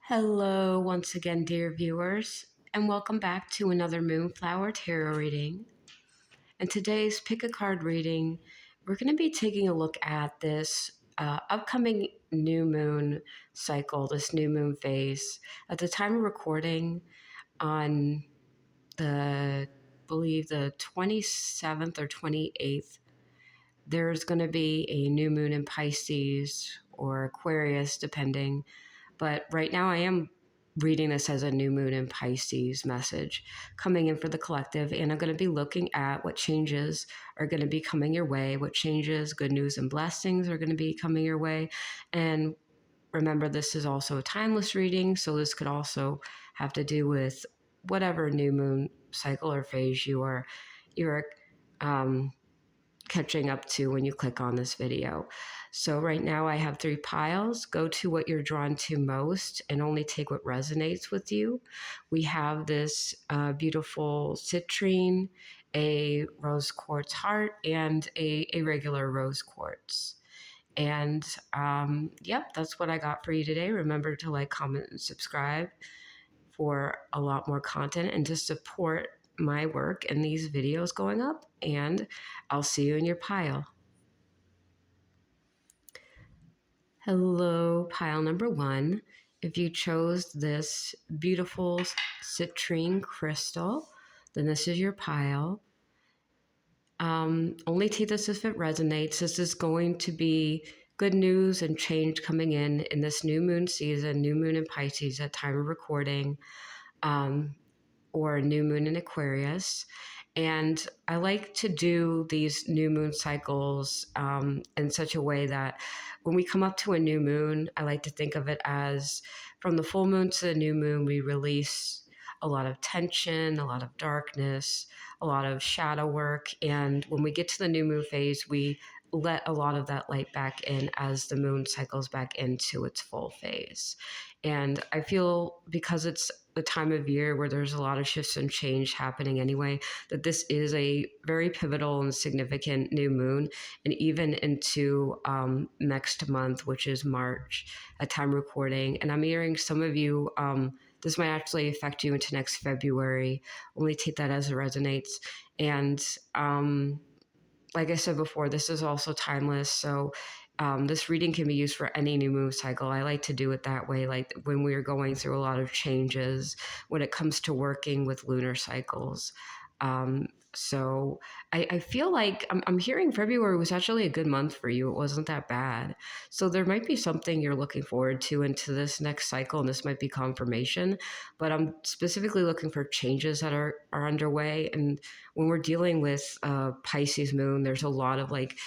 Hello, once again, dear viewers, and welcome back to another Moonflower Tarot reading. In today's Pick a Card reading, we're going to be taking a look at this upcoming new moon cycle, this new moon phase. At the time of recording, on I believe the 27th or 28th, there's going to be a new moon in Pisces or Aquarius, depending. But right now I am reading this as a new moon in Pisces message coming in for the collective. And I'm going to be looking at what changes are going to be coming your way, what changes, good news and blessings are going to be coming your way. And remember, this is also a timeless reading. So this could also have to do with whatever new moon cycle or phase you're catching up to when you click on this video. So right now I have 3 piles. Go to what you're drawn to most and only take what resonates with you. We have this beautiful citrine, a rose quartz heart, and a regular rose quartz. And yep, that's what I got for you today. Remember to like, comment, and subscribe for a lot more content and to support my work and these videos going up. And I'll see you in your pile. Hello, pile number 1. If you chose this beautiful citrine crystal, then this is your pile. Only take this if it resonates. This is going to be good news and change coming in this new moon season, new moon in Pisces at time of recording, or new moon in Aquarius. And I like to do these new moon cycles in such a way that when we come up to a new moon, I like to think of it as from the full moon to the new moon, we release a lot of tension, a lot of darkness, a lot of shadow work. And when we get to the new moon phase, we let a lot of that light back in as the moon cycles back into its full phase. And I feel because it's the time of year where there's a lot of shifts and change happening anyway, that this is a very pivotal and significant new moon. And even into next month, which is March, at time recording. And I'm hearing some of you, this might actually affect you into next February. Only take that as it resonates. And like I said before, this is also timeless. So this reading can be used for any new moon cycle. I like to do it that way, like when we're going through a lot of changes when it comes to working with lunar cycles. So I feel like I'm hearing February was actually a good month for you. It wasn't that bad. So there might be something you're looking forward to into this next cycle, and this might be confirmation. But I'm specifically looking for changes that are underway. And when we're dealing with Pisces moon, there's a lot of like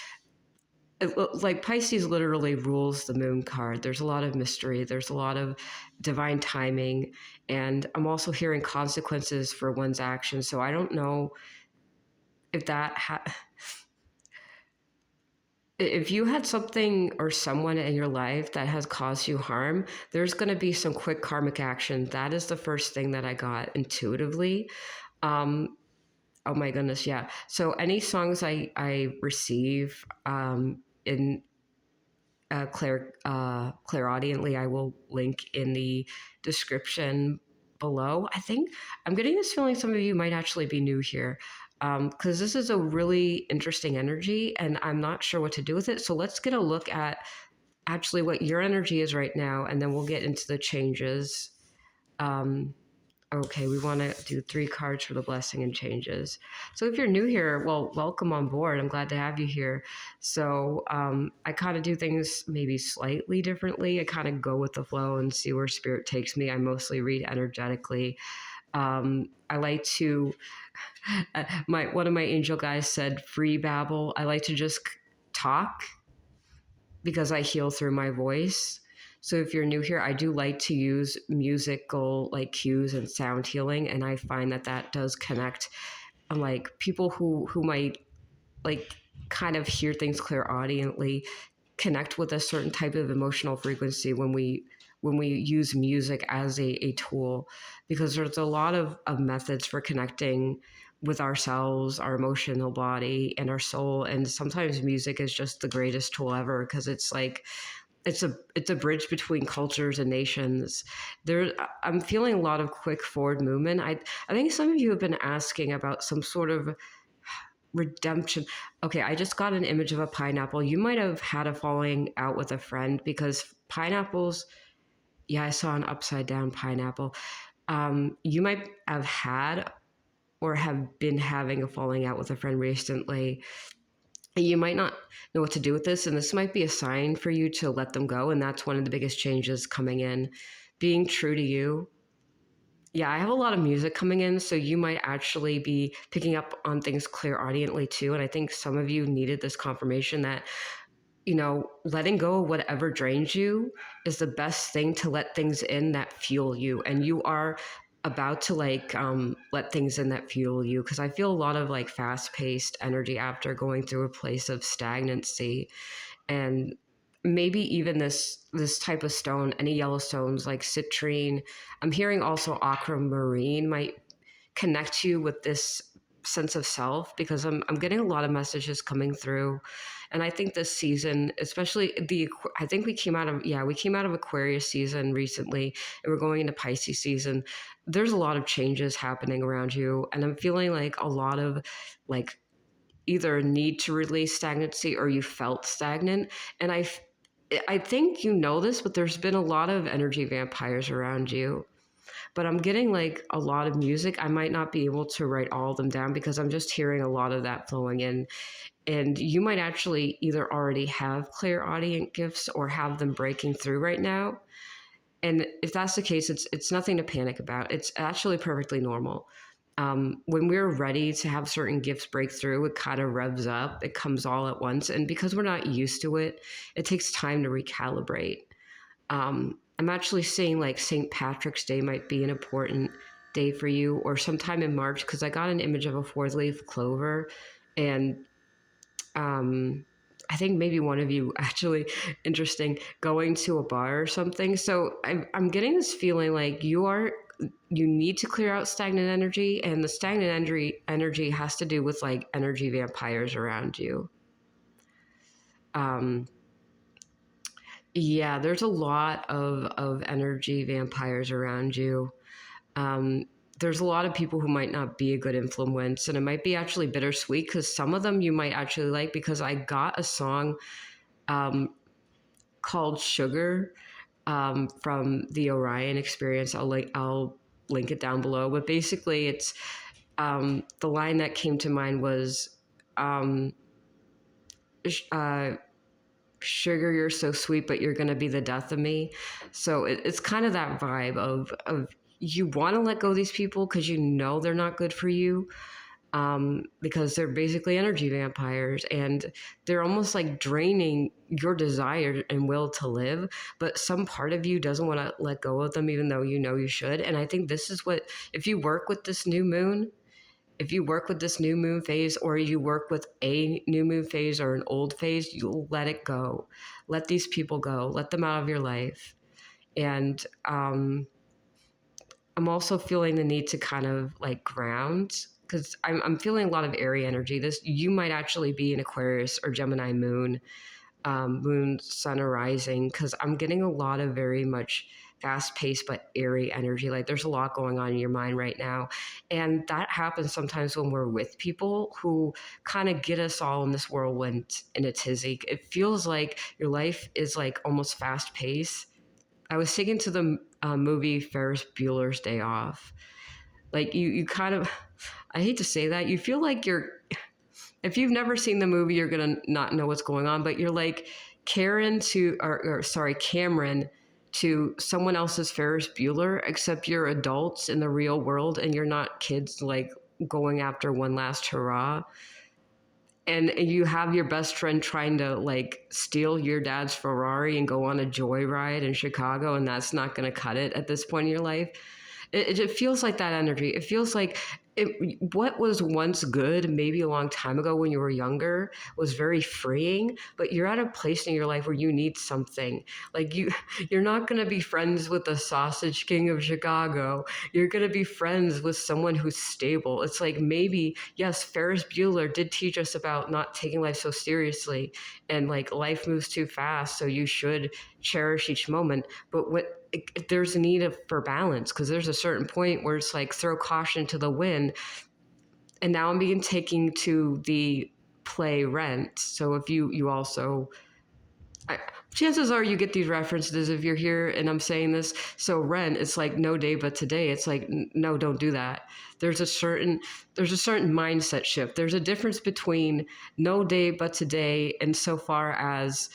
Pisces literally rules the moon card. There's a lot of mystery. There's a lot of divine timing. And I'm also hearing consequences for one's actions. So I don't know if if you had something or someone in your life that has caused you harm, there's going to be some quick karmic action. That is the first thing that I got intuitively. Oh my goodness, yeah. So any songs I receive in clairaudiently, I will link in the description below. I think I'm getting this feeling some of you might actually be new here, because this is a really interesting energy and I'm not sure what to do with it. So let's get a look at actually what your energy is right now, and then we'll get into the changes. Okay, we want to do 3 cards for the blessing and changes. So if you're new here, well, welcome on board. I'm glad to have you here. So I kind of do things maybe slightly differently. I kind of go with the flow and see where spirit takes me. I mostly read energetically. I like to, one of my angel guys said, free babble. I like to just talk because I heal through my voice. So if you're new here, I do like to use musical like cues and sound healing. And I find that does connect like people who might like kind of hear things clairaudiently connect with a certain type of emotional frequency when we use music as a tool, because there's a lot of methods for connecting with ourselves, our emotional body, and our soul. And sometimes music is just the greatest tool ever, because it's like it's a bridge between cultures and nations. There, I'm feeling a lot of quick forward movement. I think some of you have been asking about some sort of redemption. Okay, I just got an image of a pineapple. You might have had a falling out with a friend because pineapples. Yeah, I saw an upside down pineapple. You might have had or have been having a falling out with a friend recently. You might not know what to do with this, and this might be a sign for you to let them go. And that's one of the biggest changes coming in. Being true to you. Yeah, I have a lot of music coming in, so you might actually be picking up on things clairaudiently too. And I think some of you needed this confirmation that, letting go of whatever drains you is the best thing to let things in that fuel you. And you are about to let things in that fuel you, because I feel a lot of like fast-paced energy after going through a place of stagnancy. And maybe even this type of stone, any yellow stones like citrine. I'm hearing also aquamarine might connect you with this sense of self, because I'm getting a lot of messages coming through. And I think this season, especially I think we came out of Aquarius season recently, and we're going into Pisces season. There's a lot of changes happening around you, and I'm feeling like a lot of like either need to release stagnancy or you felt stagnant. And I think you know this, but there's been a lot of energy vampires around you. But I'm getting like a lot of music. I might not be able to write all of them down because I'm just hearing a lot of that flowing in. And you might actually either already have clairaudient gifts or have them breaking through right now. And if that's the case, it's nothing to panic about. It's actually perfectly normal. When we're ready to have certain gifts break through, it kind of revs up. It comes all at once. And because we're not used to it, it takes time to recalibrate. I'm actually seeing like St. Patrick's Day might be an important day for you, or sometime in March, because I got an image of a 4-leaf clover. And I think maybe one of you actually, interesting, going to a bar or something. So I'm getting this feeling like you need to clear out stagnant energy, and the stagnant energy has to do with like energy vampires around you. Yeah, there's a lot of energy vampires around you. There's a lot of people who might not be a good influence, and it might be actually bittersweet because some of them you might actually like, because I got a song called Sugar from the Orion experience. I'll link it down below. But basically it's the line that came to mind was sugar, you're so sweet, but you're going to be the death of me. So it's kind of that vibe of you want to let go of these people because you know they're not good for you, because they're basically energy vampires, and they're almost like draining your desire and will to live. But some part of you doesn't want to let go of them, even though you know you should. And I think this is what, if you work with this new moon, phase, or you work with a new moon phase or an old phase, you'll let it go. Let these people go. Let them out of your life. And I'm also feeling the need to kind of like ground, because I'm feeling a lot of airy energy. You might actually be an Aquarius or Gemini moon, sun or rising, because I'm getting a lot of very much fast-paced but airy energy. Like there's a lot going on in your mind right now, and that happens sometimes when we're with people who kind of get us all in this whirlwind in a tizzy. It feels like your life is like almost fast-paced. I was thinking to the movie Ferris Bueller's Day Off. Like you kind of, I hate to say that, you feel like if you've never seen the movie, you're gonna not know what's going on, but you're like Cameron to someone else's Ferris Bueller, except you're adults in the real world and you're not kids like going after one last hurrah. And you have your best friend trying to like steal your dad's Ferrari and go on a joyride in Chicago, and that's not going to cut it at this point in your life. It feels like that energy. It feels like what was once good, maybe a long time ago when you were younger, was very freeing, but you're at a place in your life where you need something. Like you're not going to be friends with the sausage king of Chicago. You're going to be friends with someone who's stable. It's like, maybe, yes, Ferris Bueller did teach us about not taking life so seriously, and like life moves too fast, so you should cherish each moment. But there's a need for balance, because there's a certain point where it's like throw caution to the wind. And now I'm being taken to the play Rent. So if you also, chances are you get these references if you're here and I'm saying this. So Rent, it's like no day but today. It's like, no, don't do that. There's a certain mindset shift. There's a difference between no day but today, and so far as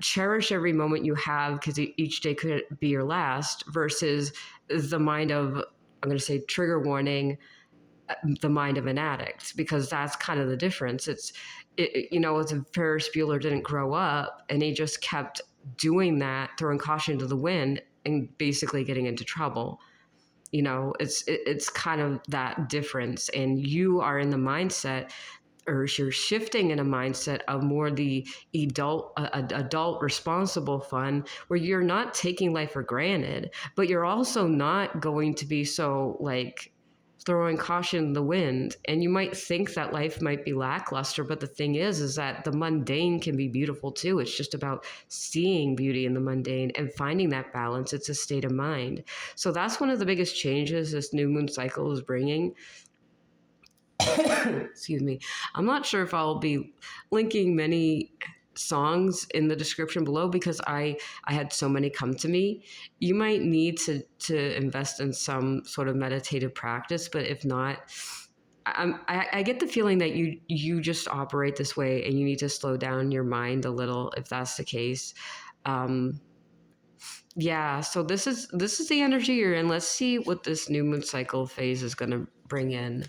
cherish every moment you have, because each day could be your last, versus the mind of, I'm going to say trigger warning, the mind of an addict, because that's kind of the difference. It's Ferris Bueller didn't grow up and he just kept doing that, throwing caution to the wind and basically getting into trouble. It's kind of that difference. And you are in the mindset, or you're shifting in a mindset of more the adult responsible fun, where you're not taking life for granted, but you're also not going to be so like throwing caution in the wind. And you might think that life might be lackluster, but the thing is that the mundane can be beautiful too. It's just about seeing beauty in the mundane and finding that balance. It's a state of mind. So that's one of the biggest changes this new moon cycle is bringing. Excuse me. I'm not sure if I'll be linking many songs in the description below, because I had so many come to me. You might need to invest in some sort of meditative practice, but if not, I get the feeling that you just operate this way and you need to slow down your mind a little if that's the case. Yeah, so this is the energy you're in. Let's see what this new moon cycle phase is going to bring in.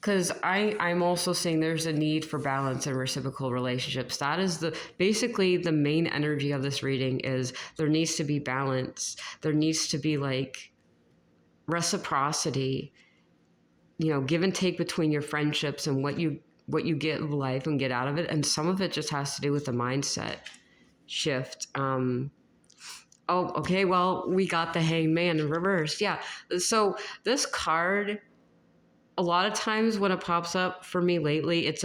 Because I'm also saying there's a need for balance in reciprocal relationships. That is basically the main energy of this reading, is there needs to be balance. There needs to be like reciprocity, give and take between your friendships and what you get in life and get out of it. And some of it just has to do with the mindset shift. Oh, okay. Well, we got the Hangman in reverse. Yeah. So this card, a lot of times when it pops up for me lately, it's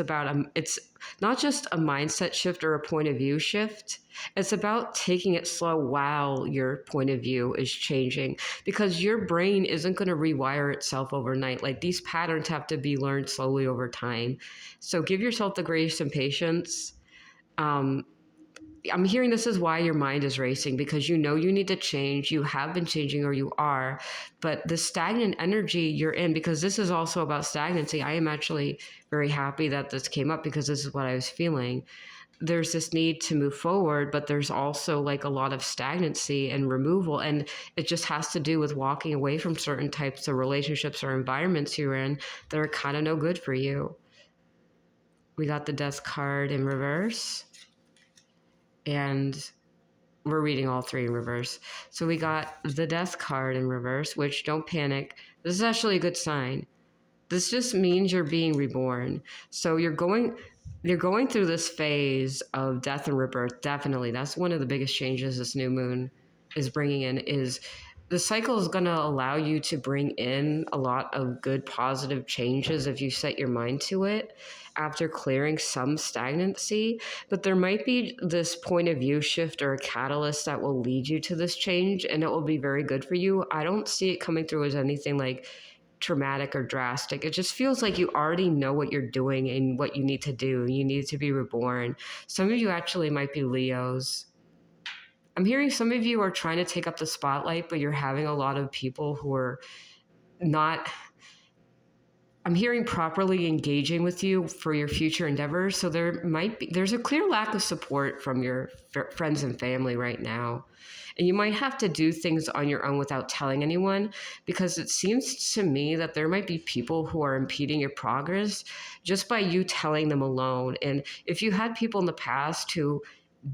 not just a mindset shift or a point of view shift. It's about taking it slow while your point of view is changing, because your brain isn't going to rewire itself overnight. Like, these patterns have to be learned slowly over time. So give yourself the grace and patience. I'm hearing this is why your mind is racing, because you need to change. You have been changing, or you are, but the stagnant energy you're in, because this is also about stagnancy. I am actually very happy that this came up, because this is what I was feeling. There's this need to move forward, but there's also like a lot of stagnancy and removal. And it just has to do with walking away from certain types of relationships or environments you're in that are kind of no good for you. We got the Death card in reverse. And we're reading all three in reverse. So we got the Death card in reverse, which, don't panic. This is actually a good sign. This just means you're being reborn. So you're going through this phase of death and rebirth. Definitely. That's one of the biggest changes this new moon is bringing in, is the cycle is going to allow you to bring in a lot of good, positive changes if you set your mind to it, after clearing some stagnancy. But there might be this point of view shift or a catalyst that will lead you to this change, and it will be very good for you. I don't see it coming through as anything like traumatic or drastic. It just feels like you already know what you're doing and what you need to do. You need to be reborn. Some of you actually might be Leos. I'm hearing some of you are trying to take up the spotlight, but you're having a lot of people who are not, I'm hearing, properly engaging with you for your future endeavors. So there's a clear lack of support from your friends and family right now. And you might have to do things on your own without telling anyone, because it seems to me that there might be people who are impeding your progress just by you telling them alone. And if you had people in the past who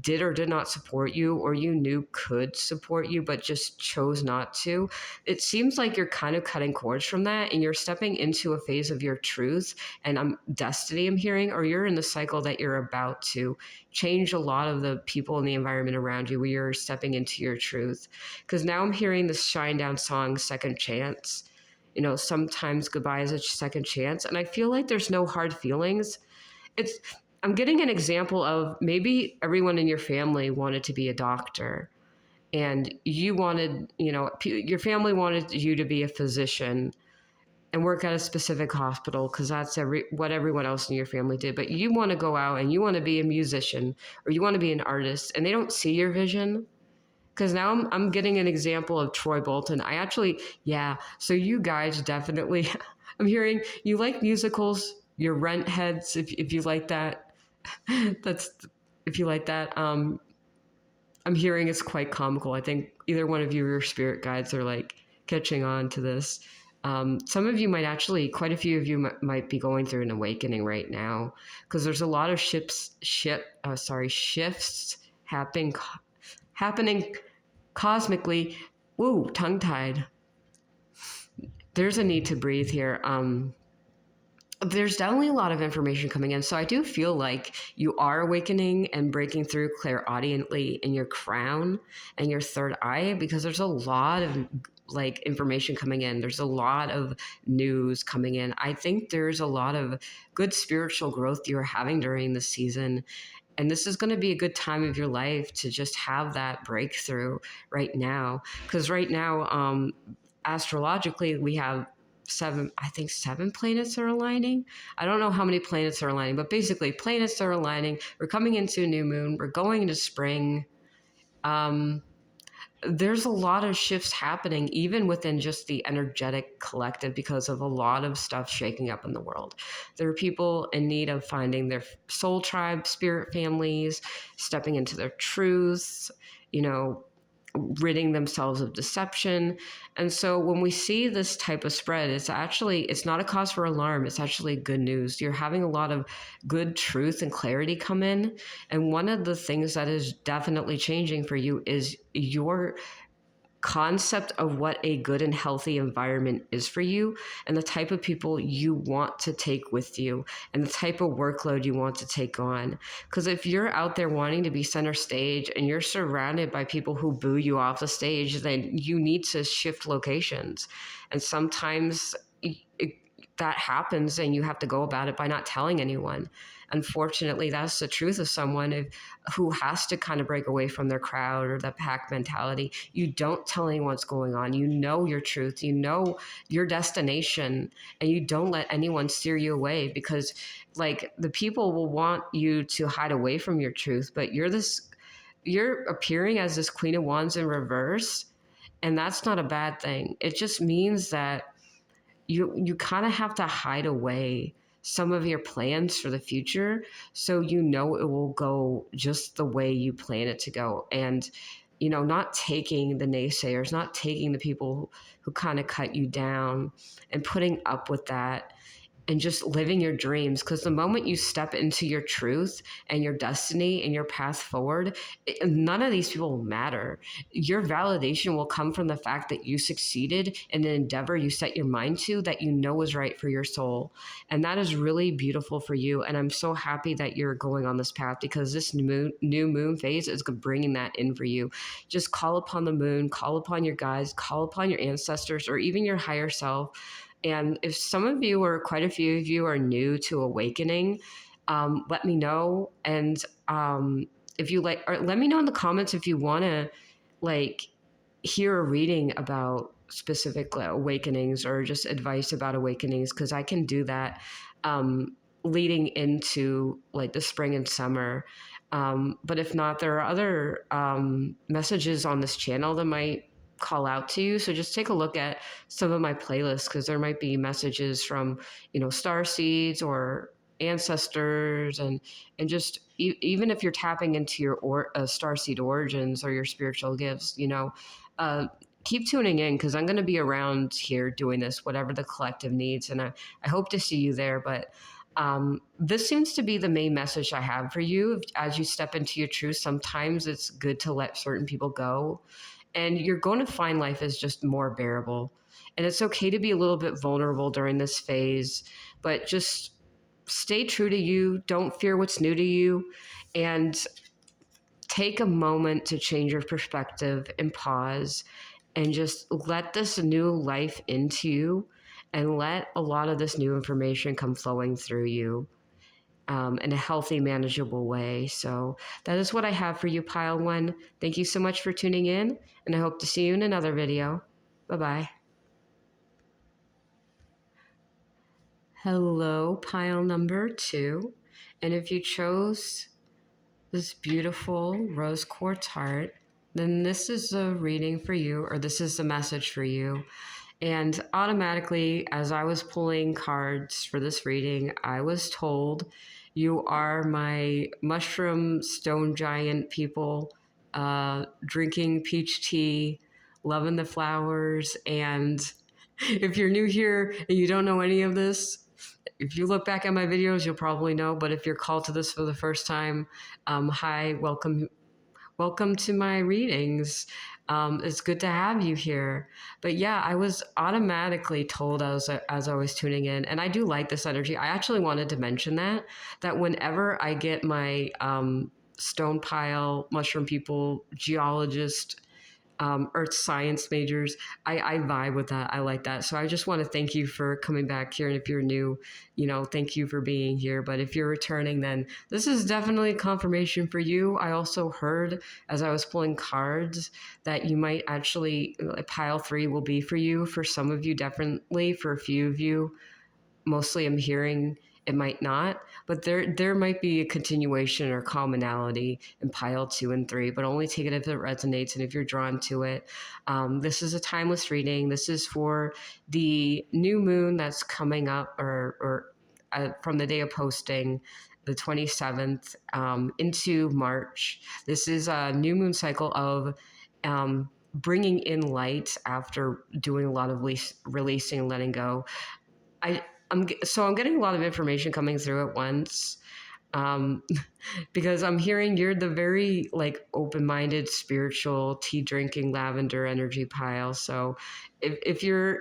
did or did not support you, or you knew could support you but just chose not to. It seems like you're kind of cutting cords from that, and you're stepping into a phase of your truth and destiny, I'm hearing, or you're in the cycle that you're about to change a lot of the people in the environment around you, where you're stepping into your truth. Because now I'm hearing this shine down song, Second Chance. Sometimes goodbye is a second chance, and I feel like there's no hard feelings. It's I'm getting an example of maybe everyone in your family wanted to be a doctor, and you wanted, your family wanted you to be a physician and work at a specific hospital because that's what everyone else in your family did. But you want to go out and you want to be a musician, or you want to be an artist, and they don't see your vision. Because now I'm getting an example of Troy Bolton. Yeah. So you guys definitely, I'm hearing you like musicals, you're rent heads, if you like that. That's, if you like that. I'm hearing it's quite comical. I think either one of you or your spirit guides are like catching on to this. Some of you might actually, quite a few of you might be going through an awakening right now, because there's a lot of shifts happening cosmically. Woo, tongue-tied. There's a need to breathe here. There's definitely a lot of information coming in. So I do feel like you are awakening and breaking through clairaudiently in your crown and your third eye, because there's a lot of like information coming in. There's a lot of news coming in. I think there's a lot of good spiritual growth you're having during this season. And this is going to be a good time of your life to just have that breakthrough right now. Because right now, astrologically, we have seven planets are aligning. I don't know how many planets are aligning, but basically planets are aligning. We're coming into a new moon. We're going into spring. There's a lot of shifts happening, even within just the energetic collective, because of a lot of stuff shaking up in the world. There are people in need of finding their soul tribe, spirit families, stepping into their truths, ridding themselves of deception. And so when we see this type of spread, it's not a cause for alarm. It's actually good news. You're having a lot of good truth and clarity come in. And one of the things that is definitely changing for you is your concept of what a good and healthy environment is for you, and the type of people you want to take with you, and the type of workload you want to take on. Because if you're out there wanting to be center stage and you're surrounded by people who boo you off the stage, then you need to shift locations. And sometimes that happens, and you have to go about it by not telling anyone. Unfortunately, that's the truth of someone who has to kind of break away from their crowd or the pack mentality. You don't tell anyone what's going on. You know your truth. You know your destination, and you don't let anyone steer you away, because like the people will want you to hide away from your truth, but you're appearing as this Queen of Wands in reverse, and that's not a bad thing. It just means that you kind of have to hide away some of your plans for the future, so it will go just the way you plan it to go. And not taking the naysayers, not taking the people who kind of cut you down, and putting up with that, and just living your dreams. Because the moment you step into your truth and your destiny and your path forward, none of these people will matter. Your validation will come from the fact that you succeeded in an endeavor you set your mind to, that you know is right for your soul. And that is really beautiful for you. And I'm so happy that you're going on this path, because this new moon phase is bringing that in for you. Just call upon the moon, call upon your guides, call upon your ancestors, or even your higher self. And if some of you, or quite a few of you, are new to awakening, let me know. And if you like, or let me know in the comments if you want to hear a reading about specific awakenings, or just advice about awakenings, because I can do that leading into the spring and summer. But if not, there are other messages on this channel that might call out to you. So just take a look at some of my playlists, because there might be messages from, Starseeds or ancestors, and just even if you're tapping into your Starseed origins or your spiritual gifts, keep tuning in, because I'm going to be around here doing this, whatever the collective needs. And I hope to see you there. But This seems to be the main message I have for you. As you step into your truth, sometimes it's good to let certain people go, and you're going to find life is just more bearable. And it's okay to be a little bit vulnerable during this phase, but just stay true to you. Don't fear what's new to you, and take a moment to change your perspective and pause and just let this new life into you and let a lot of this new information come flowing through you in a healthy, manageable way. So that is what I have for you, Pile One. Thank you so much for tuning in, and I hope to see you in another video. Bye-bye. Hello, Pile number 2. And if you chose this beautiful rose quartz heart, then this is a reading for you, or this is the message for you. And automatically, as I was pulling cards for this reading, I was told you are my mushroom stone giant people, drinking peach tea, loving the flowers. And if you're new here and you don't know any of this, if you look back at my videos, you'll probably know. But if you're called to this for the first time, hi, welcome to my readings. It's good to have you here. But yeah, I was automatically told as I was tuning in, and I do like this energy. I actually wanted to mention that whenever I get my stone pile, mushroom people, geologist, earth science majors, I vibe with that. I like that. So I just want to thank you for coming back here. And if you're new, thank you for being here. But if you're returning, then this is definitely confirmation for you. I also heard as I was pulling cards that you might actually, pile 3 will be for you. For some of you, definitely. For a few of you, mostly I'm hearing it might not, but there might be a continuation or commonality in pile 2 and 3, but only take it if it resonates and if you're drawn to it. This is a timeless reading. This is for the new moon that's coming up, or from the day of posting, the 27th, into March. This is a new moon cycle of bringing in light after doing a lot of releasing and letting go. I'm getting a lot of information coming through at once, because I'm hearing you're the very open-minded, spiritual, tea drinking, lavender energy pile. So if you're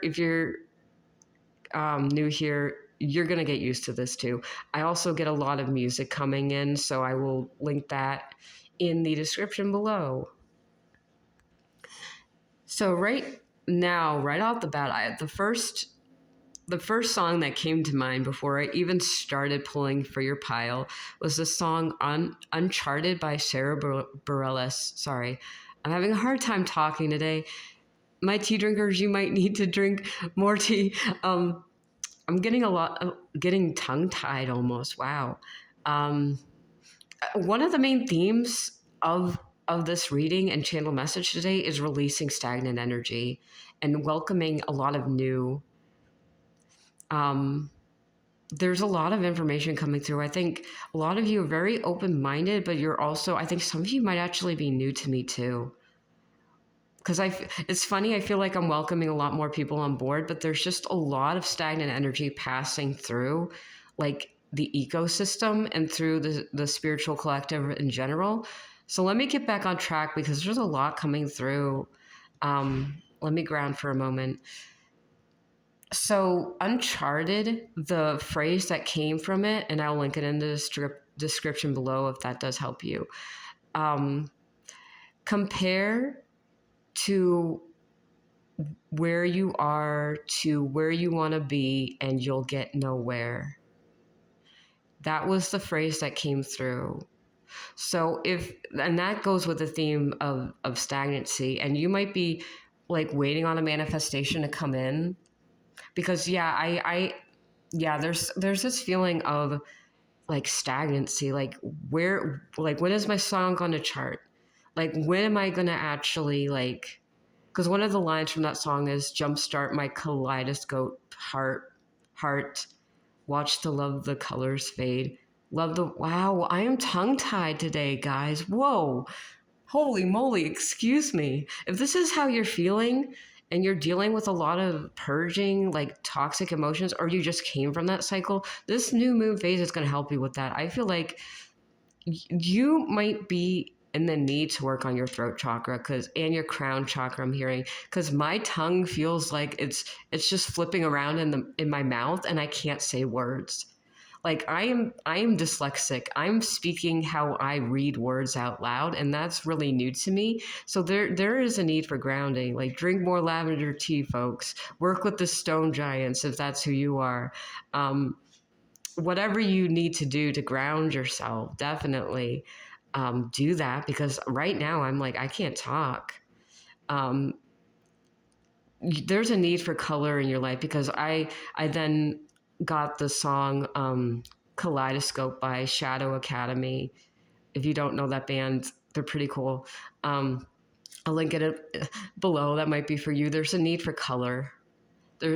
new here, you're gonna get used to this too. I also get a lot of music coming in, so I will link that in the description below. So right now, right off the bat, the first song that came to mind before I even started pulling for your pile was the song Uncharted by Sarah Bareilles. Sorry, I'm having a hard time talking today. My tea drinkers, you might need to drink more tea. I'm getting tongue-tied almost. Wow. One of the main themes of this reading and channel message today is releasing stagnant energy and welcoming a lot of new. There's a lot of information coming through. I think a lot of you are very open-minded, but you're also, I think some of you might actually be new to me too. Because it's funny, I feel like I'm welcoming a lot more people on board, but there's just a lot of stagnant energy passing through the ecosystem and through the spiritual collective in general. So let me get back on track because there's a lot coming through. Let me ground for a moment. So Uncharted, the phrase that came from it, and I'll link it in the description below if that does help you. Compare to where you are to where you want to be and you'll get nowhere. That was the phrase that came through. So and that goes with the theme of stagnancy, and you might be waiting on a manifestation to come in. Because there's this feeling of stagnancy, when is my song gonna chart? When am I gonna actually because one of the lines from that song is jumpstart my kaleidoscope heart, watch the colors fade, wow, I am tongue-tied today, guys. Whoa, holy moly, excuse me. If this is how you're feeling, and you're dealing with a lot of purging, like toxic emotions, or you just came from that cycle, this new moon phase is going to help you with that. I feel like you might be in the need to work on your throat chakra and your crown chakra, I'm hearing, because my tongue feels like it's just flipping around in my mouth and I can't say words. Like I am dyslexic. I'm speaking how I read words out loud, and that's really new to me. So there is a need for grounding. Like drink more lavender tea, folks. Work with the stone giants if that's who you are. Whatever you need to do to ground yourself, definitely do that, because right now I'm like, I can't talk. Um, there's a need for color in your life, because I then got the song Kaleidoscope by Shadow Academy. If you don't know that band, they're pretty cool. I'll link it below. That might be for you. There's a need for color.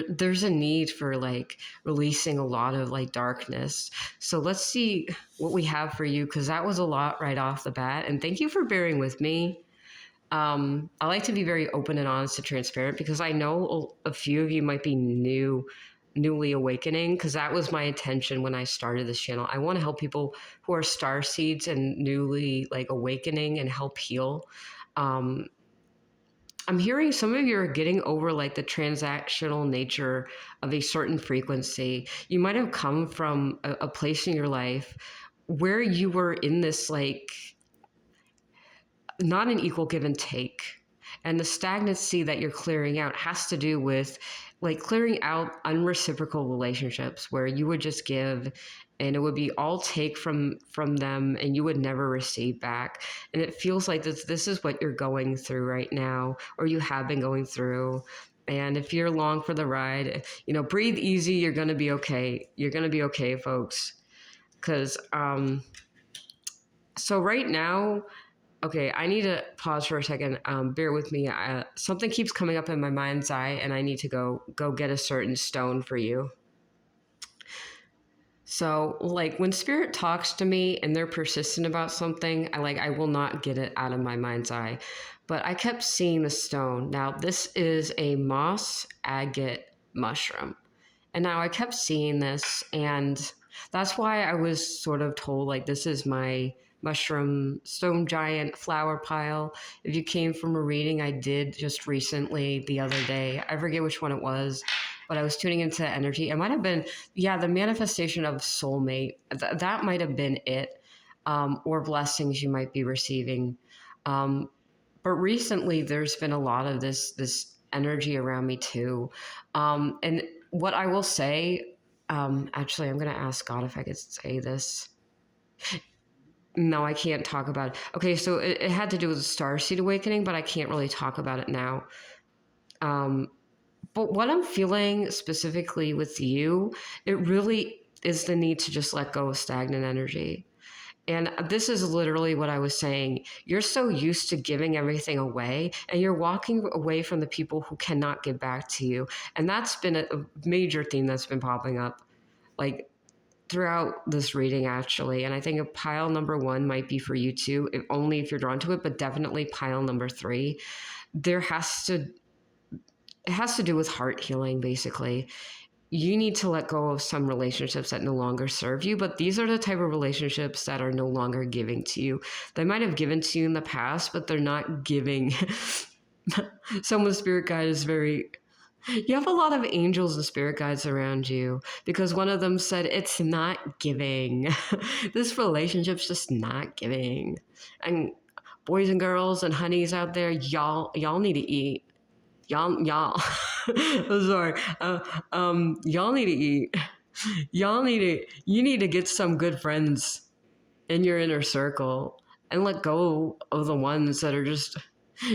There's a need for like releasing a lot of like darkness. So let's see what we have for you, because that was a lot right off the bat. And thank you for bearing with me. I like to be very open and honest and transparent, because I know a few of you might be newly awakening, because that was my intention when I started this channel. I want to help people who are star seeds and newly like awakening and help heal. I'm hearing some of you are getting over like the transactional nature of a certain frequency. You might have come from a place in your life where you were in this like not an equal give and take. And the stagnancy that you're clearing out has to do with like clearing out unreciprocal relationships where you would just give and it would be all take from them and you would never receive back. And it feels like this is what you're going through right now, or you have been going through. And if you're along for the ride, breathe easy. You're going to be okay. You're going to be okay, folks. Because so right now, okay, I need to pause for a second. Bear with me. Something keeps coming up in my mind's eye, and I need to go get a certain stone for you. So, like, when spirit talks to me and they're persistent about something, I will not get it out of my mind's eye. But I kept seeing the stone. Now, this is a moss agate mushroom. And now I kept seeing this, and that's why I was sort of told, like, this is my mushroom stone giant flower pile. If you came from a reading I did just recently the other day, I forget which one it was, but I was tuning into energy. It might have been, the manifestation of soulmate. That might have been it, or blessings you might be receiving. But recently there's been a lot of this energy around me too. And what I will say, actually, I'm going to ask God if I could say this. No, I can't talk about it. Okay, so it had to do with the Starseed awakening, but I can't really talk about it now. But what I'm feeling specifically with you, it really is the need to just let go of stagnant energy. And this is literally what I was saying. You're so used to giving everything away, and you're walking away from the people who cannot give back to you. And that's been a major theme that's been popping up, like throughout this reading, actually. And I think a pile number 1 might be for you too, only if you're drawn to it, but definitely pile number 3. It has to do with heart healing, basically. You need to let go of some relationships that no longer serve you, but these are the type of relationships that are no longer giving to you. They might have given to you in the past, but they're not giving. Someone's spirit guide is you have a lot of angels and spirit guides around you, because one of them said, it's not giving. This relationship's just not giving. And boys and girls and honeys out there, y'all need to eat. Y'all, I'm sorry. Y'all need to eat. You need to get some good friends in your inner circle and let go of the ones that are just,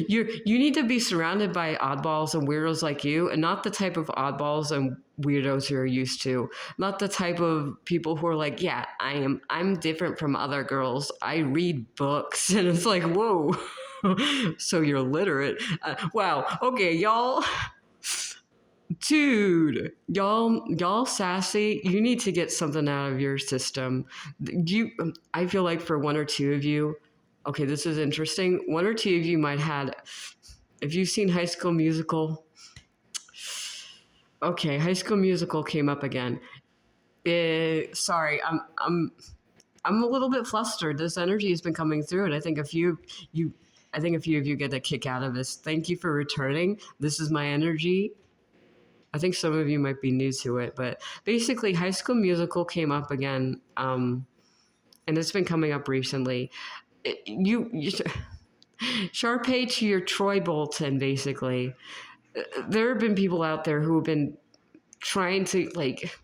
you need to be surrounded by oddballs and weirdos like you, and not the type of oddballs and weirdos you're used to. Not the type of people who are like, yeah, I'm different from other girls. I read books. And it's like, whoa. So you're literate. Wow. Okay, y'all. Dude, y'all sassy. You need to get something out of your system. I feel like for one or two of you, okay, this is interesting. One or two of you might had, if you've seen High School Musical, Okay, High School Musical came up again. Sorry, I'm a little bit flustered. This energy has been coming through, and I think a few of you get a kick out of this. Thank you for returning. This is my energy. I think some of you might be new to it, but basically, High School Musical came up again, and it's been coming up recently. You Sharpay to your Troy Bolton, basically. There have been people out there who have been trying to like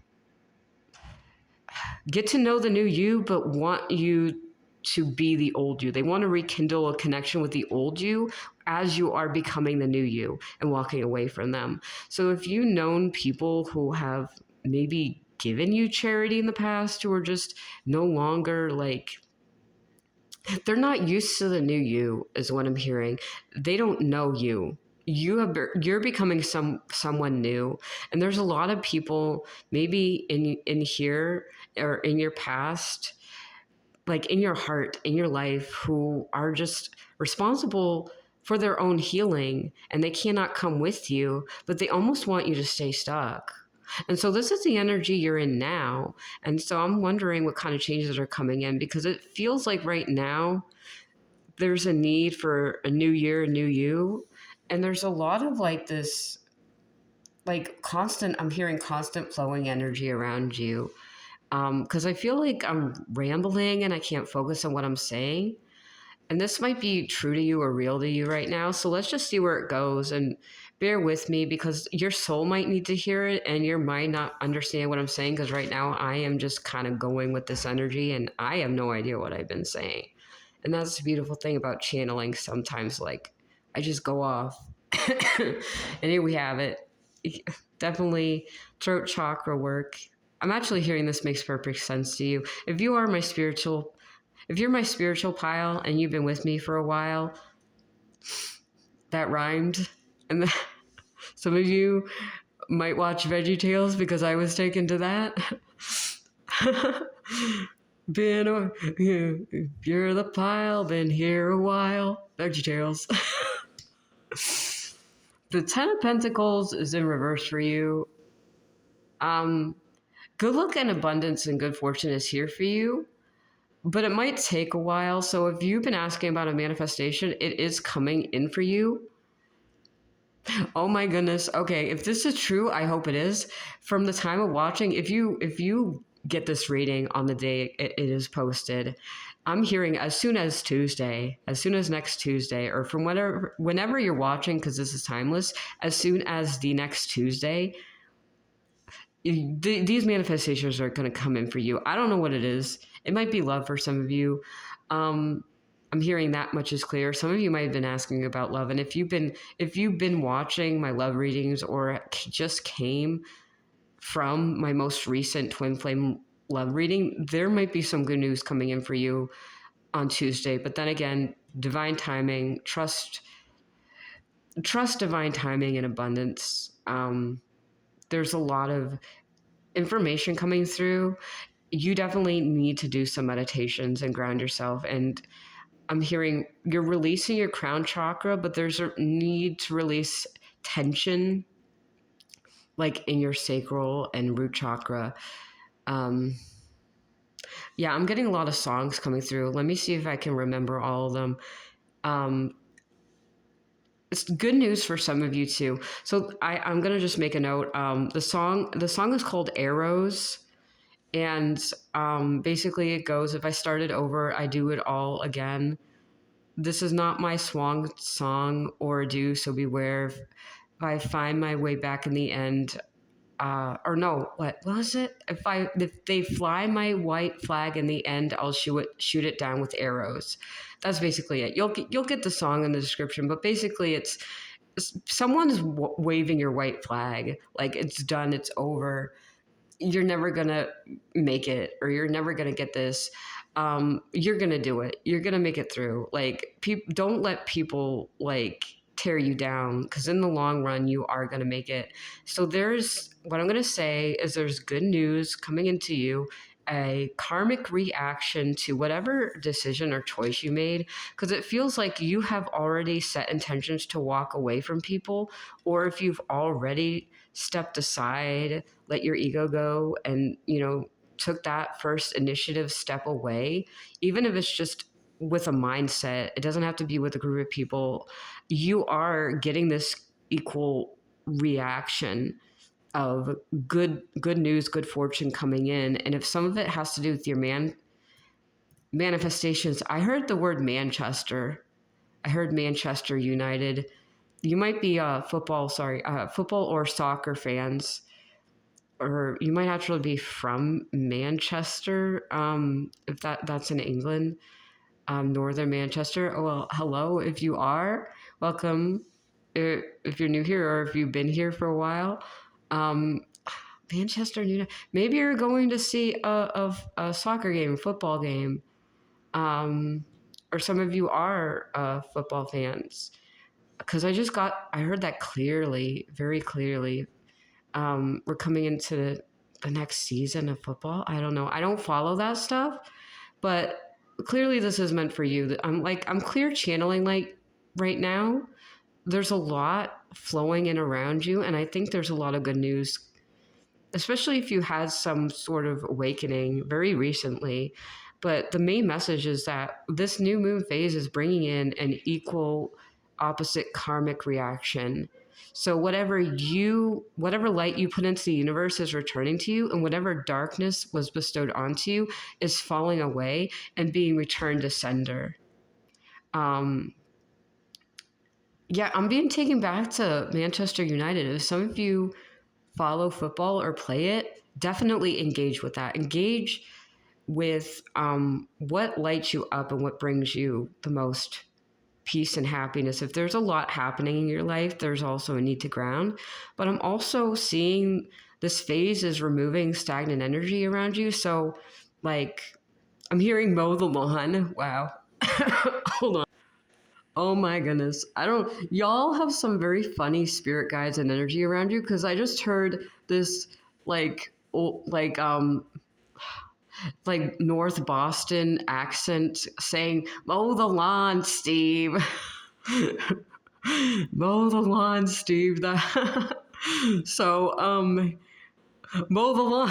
get to know the new you, but want you to be the old you. They want to rekindle a connection with the old you as you are becoming the new you and walking away from them. So if you've known people who have maybe given you charity in the past, who are just no longer like, they're not used to the new you, is what I'm hearing. They don't know you. You're becoming someone new, and there's a lot of people maybe in here or in your past, like in your heart, in your life, who are just responsible for their own healing, and they cannot come with you, but they almost want you to stay stuck. And so this is the energy you're in now. And so I'm wondering what kind of changes are coming in, because it feels like right now there's a need for a new year, a new you. And there's a lot of like this, like constant, I'm hearing constant flowing energy around you. Because I feel like I'm rambling and I can't focus on what I'm saying. And this might be true to you or real to you right now. So let's just see where it goes, and bear with me, because your soul might need to hear it and your mind not understand what I'm saying. Because right now I am just kind of going with this energy and I have no idea what I've been saying. And that's the beautiful thing about channeling. Sometimes, like, I just go off. And here we have it. Definitely throat chakra work. I'm actually hearing this makes perfect sense to you. If you're my spiritual pile and you've been with me for a while, that rhymed. And then, some of you might watch VeggieTales because I was taken to that. You're the pile, been here a while. VeggieTales. The Ten of Pentacles is in reverse for you. Good luck and abundance and good fortune is here for you, but it might take a while. So if you've been asking about a manifestation, it is coming in for you. Oh my goodness. Okay, if this is true, I hope it is. From the time of watching, if you get this reading on the day it is posted, I'm hearing as soon as next Tuesday, or from whenever you're watching, because this is timeless, as soon as the next Tuesday, these manifestations are going to come in for you. I don't know what it is. It might be love for some of you. I'm hearing that much is clear. Some of you might have been asking about love, and if you've been watching my love readings or just came from my most recent twin flame love reading, there might be some good news coming in for you on Tuesday. But then again, divine timing, trust divine timing and abundance. There's a lot of information coming through. You definitely need to do some meditations and ground yourself. And I'm hearing you're releasing your crown chakra, but there's a need to release tension, like in your sacral and root chakra. Yeah, I'm getting a lot of songs coming through. Let me see if I can remember all of them. It's good news for some of you too. So I'm gonna just make a note. The song is called Arrows, and basically it goes, if I started over, I do it all again. This is not my swan song or do, so beware. If I find my way back in the end, or no, what was it? If they fly my white flag in the end, I'll shoot it down with arrows. That's basically it. You'll get the song in the description, but basically it's someone's waving your white flag, like it's done, it's over. You're never gonna make it, or you're never gonna get this. You're gonna do it. You're gonna make it through. Like, don't let people like tear you down, because in the long run you are going to make it. So what I'm going to say is there's good news coming into you a karmic reaction to whatever decision or choice you made, because it feels like you have already set intentions to walk away from people, or if you've already stepped aside, let your ego go, and took that first initiative step away, even if it's just with a mindset. It doesn't have to be with a group of people. You are getting this equal reaction of good news, good fortune coming in. And if some of it has to do with your manifestations, I heard the word Manchester. I heard Manchester United. You might be football or soccer fans, or you might actually be from Manchester, if that's in England, northern Manchester. Oh, well, hello, if you are, welcome. If you're new here or if you've been here for a while. Manchester United. Maybe you're going to see a soccer game, a football game, or some of you are football fans. Because I heard that clearly, very clearly. We're coming into the next season of football. I don't know. I don't follow that stuff, but clearly this is meant for you. I'm clear channeling right now. There's a lot flowing in around you, and I think there's a lot of good news, especially if you had some sort of awakening very recently. But the main message is that this new moon phase is bringing in an equal opposite karmic reaction. So whatever light you put into the universe is returning to you, and whatever darkness was bestowed onto you is falling away and being returned to sender. Yeah, I'm being taken back to Manchester United. If some of you follow football or play it, definitely engage with that. Engage with what lights you up and what brings you the most peace and happiness. If there's a lot happening in your life, there's also a need to ground. But I'm also seeing this phase is removing stagnant energy around you. So, I'm hearing mow the lawn. Wow. Hold on. Oh my goodness. Y'all have some very funny spirit guides and energy around you, because I just heard this like North Boston accent saying, "Mow the lawn, Steve." Mow the lawn, Steve. So, mow the lawn.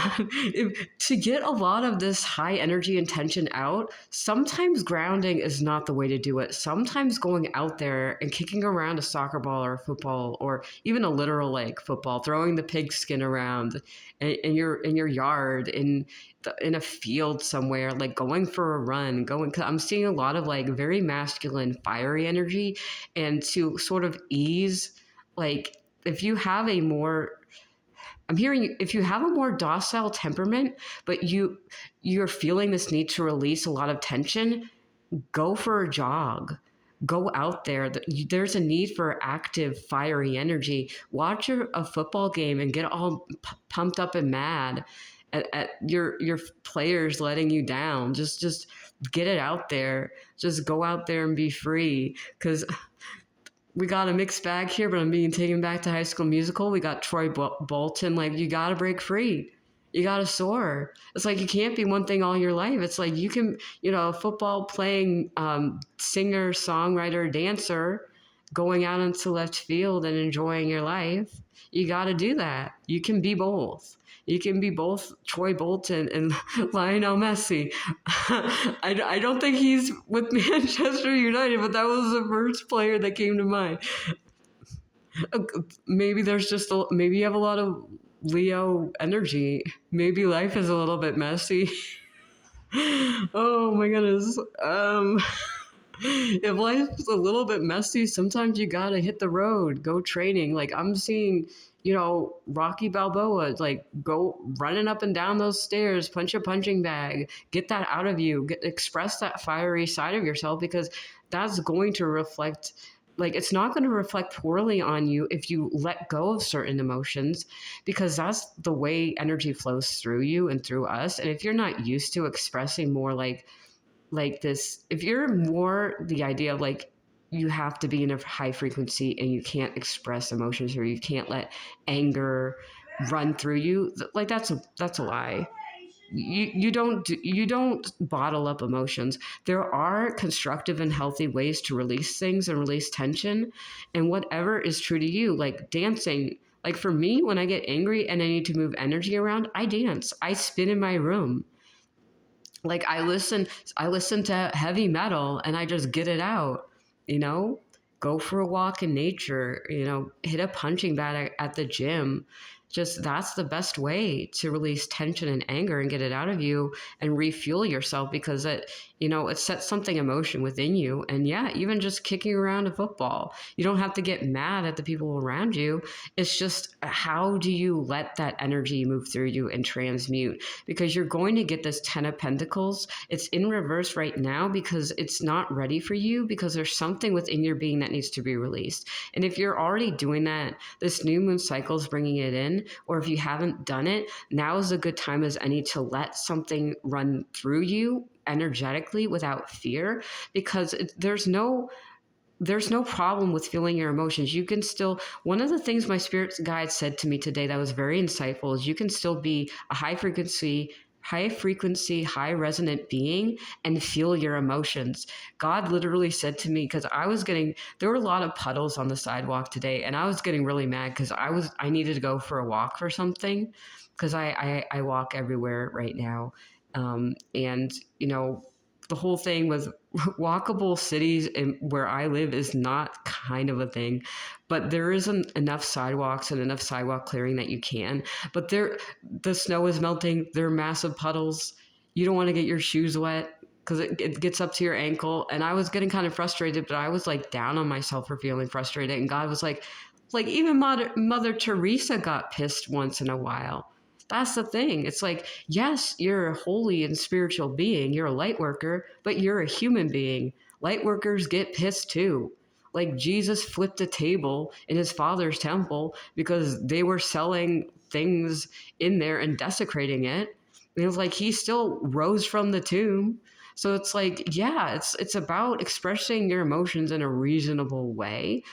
To get a lot of this high energy and tension out, sometimes grounding is not the way to do it. Sometimes going out there and kicking around a soccer ball or a football, or even a literal football, throwing the pigskin around in your yard, in a field somewhere, going for a run, cause I'm seeing a lot of very masculine, fiery energy, and to sort of ease, if you have a more if you have a more docile temperament, but you're feeling this need to release a lot of tension, go for a jog. Go out there. There's a need for active, fiery energy. Watch a football game and get all pumped up and mad at your players letting you down. Just get it out there. Just go out there and be free, because we got a mixed bag here, but I'm being taken back to High School Musical. We got Troy Bolton. You got to break free. You got to soar. It's you can't be one thing all your life. It's you can, football playing, singer, songwriter, dancer, going out into left field and enjoying your life. You got to do that. You can be both. You can be both Troy Bolton and Lionel Messi. I don't think he's with Manchester United, but that was the first player that came to mind. Maybe maybe you have a lot of Leo energy. Maybe life is a little bit messy. Oh my goodness. If life's a little bit messy, sometimes you gotta hit the road, go training. I'm seeing, Rocky Balboa, go running up and down those stairs, punch a punching bag, get that out of you, express that fiery side of yourself, because that's going to reflect, it's not going to reflect poorly on you if you let go of certain emotions, because that's the way energy flows through you and through us. And if you're not used to expressing more like this, if you're more the idea of you have to be in a high frequency and you can't express emotions, or you can't let anger run through you, that's a lie. You don't bottle up emotions. There are constructive and healthy ways to release things and release tension, and whatever is true to you, like dancing. Like for me, when I get angry and I need to move energy around, I dance. I spin in my room. Like I listen to heavy metal and I just get it out, you know? Go for a walk in nature, hit a punching bag at the gym. Just that's the best way to release tension and anger and get it out of you and refuel yourself, because it sets something emotion within you. And yeah, even just kicking around a football, you don't have to get mad at the people around you. It's just, how do you let that energy move through you and transmute? Because you're going to get this 10 of Pentacles. It's in reverse right now because it's not ready for you, because there's something within your being that needs to be released. And if you're already doing that, this new moon cycle is bringing it in. Or if you haven't done it, now is a good time as any to let something run through you energetically without fear, because there's no problem with feeling your emotions. You can still, one of the things my spirit guide said to me today that was very insightful is you can still be a high frequency, high resonant being and feel your emotions. God literally said to me, because there were a lot of puddles on the sidewalk today, and I was getting really mad because I needed to go for a walk for something, because I walk everywhere right now. And the whole thing was walkable cities where I live is not kind of a thing, but there isn't enough sidewalks and enough sidewalk clearing that you can. But the snow is melting. There are massive puddles. You don't want to get your shoes wet because it gets up to your ankle. And I was getting kind of frustrated, but I was like down on myself for feeling frustrated. And God was like even Mother Teresa got pissed once in a while. That's the thing. It's like, yes, you're a holy and spiritual being. You're a light worker, but you're a human being. Light workers get pissed too. Like Jesus flipped a table in his father's temple because they were selling things in there and desecrating it. And it was like he still rose from the tomb. So it's like, yeah, it's about expressing your emotions in a reasonable way,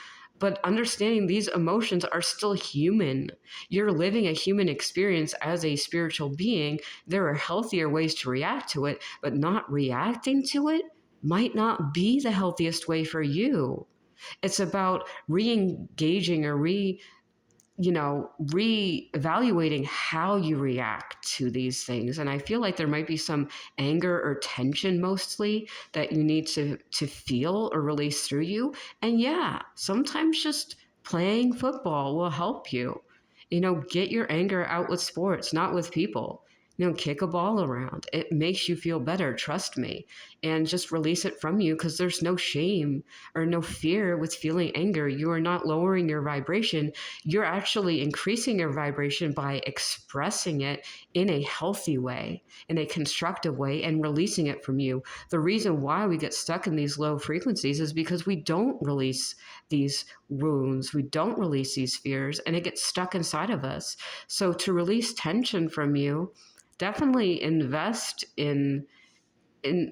but understanding these emotions are still human. You're living a human experience as a spiritual being. There are healthier ways to react to it, but not reacting to it might not be the healthiest way for you. It's about re-engaging or re-evaluating how you react to these things. And I feel like there might be some anger or tension mostly that you need to feel or release through you. And yeah, sometimes just playing football will help you. Get your anger out with sports, not with people. Kick a ball around. It makes you feel better, trust me. And just release it from you, because there's no shame or no fear with feeling anger. You are not lowering your vibration. You're actually increasing your vibration by expressing it in a healthy way, in a constructive way, and releasing it from you. The reason why we get stuck in these low frequencies is because we don't release these wounds, we don't release these fears, and it gets stuck inside of us. So to release tension from you, definitely invest in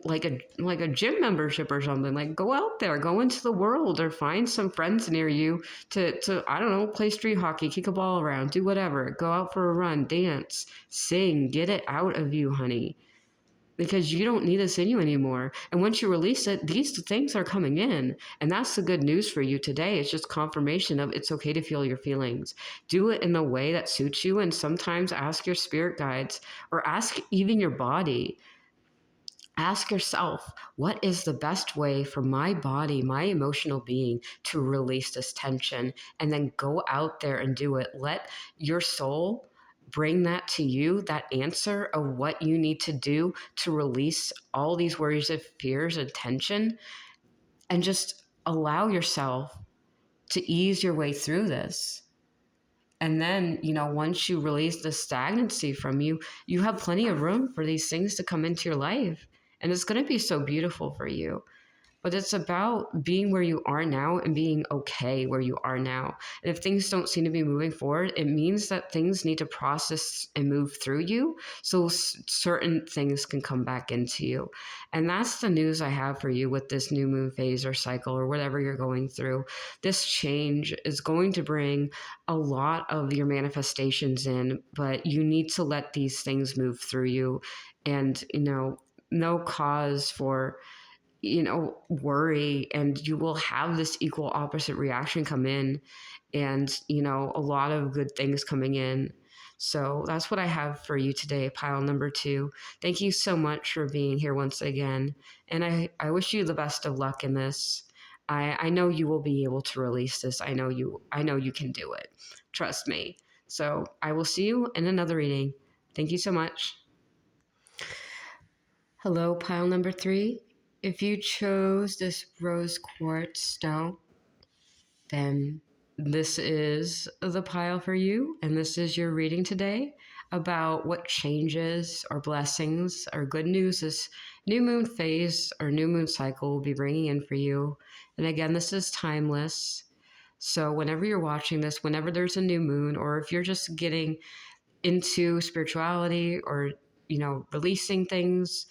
like a gym membership or something. Like, go out there, go into the world, or find some friends near you to I don't know, play street hockey, kick a ball around, do whatever, go out for a run, dance, sing, get it out of you, honey, because you don't need this in you anymore. And once you release it, these things are coming in. And that's the good news for you today. It's just confirmation of it's okay to feel your feelings. Do it in the way that suits you. And sometimes ask your spirit guides, or ask even your body. Ask yourself, what is the best way for my body, my emotional being, to release this tension? And then go out there and do it. Let your soul bring that to you, that answer of what you need to do to release all these worries and fears and tension, and just allow yourself to ease your way through this. And then, once you release the stagnancy from you, you have plenty of room for these things to come into your life. And it's going to be so beautiful for you. but it's about being where you are now and being okay where you are now. And if things don't seem to be moving forward, it means that things need to process and move through you so certain things can come back into you. And that's the news I have for you with this new moon phase or cycle or whatever you're going through. This change is going to bring a lot of your manifestations in, but you need to let these things move through you. And, no cause for worry, and you will have this equal opposite reaction come in, and a lot of good things coming in. So that's what I have for you today, pile number 2. Thank you so much for being here once again, and I wish you the best of luck in this. I know you will be able to release this. I know you can do it. Trust me. So I will see you in another reading. Thank you so much. Hello, pile number 3. If you chose this rose quartz stone, then this is the pile for you, and this is your reading today about what changes or blessings or good news this new moon phase or new moon cycle will be bringing in for you. And again, this is timeless. So whenever you're watching this, whenever there's a new moon, or if you're just getting into spirituality or, releasing things,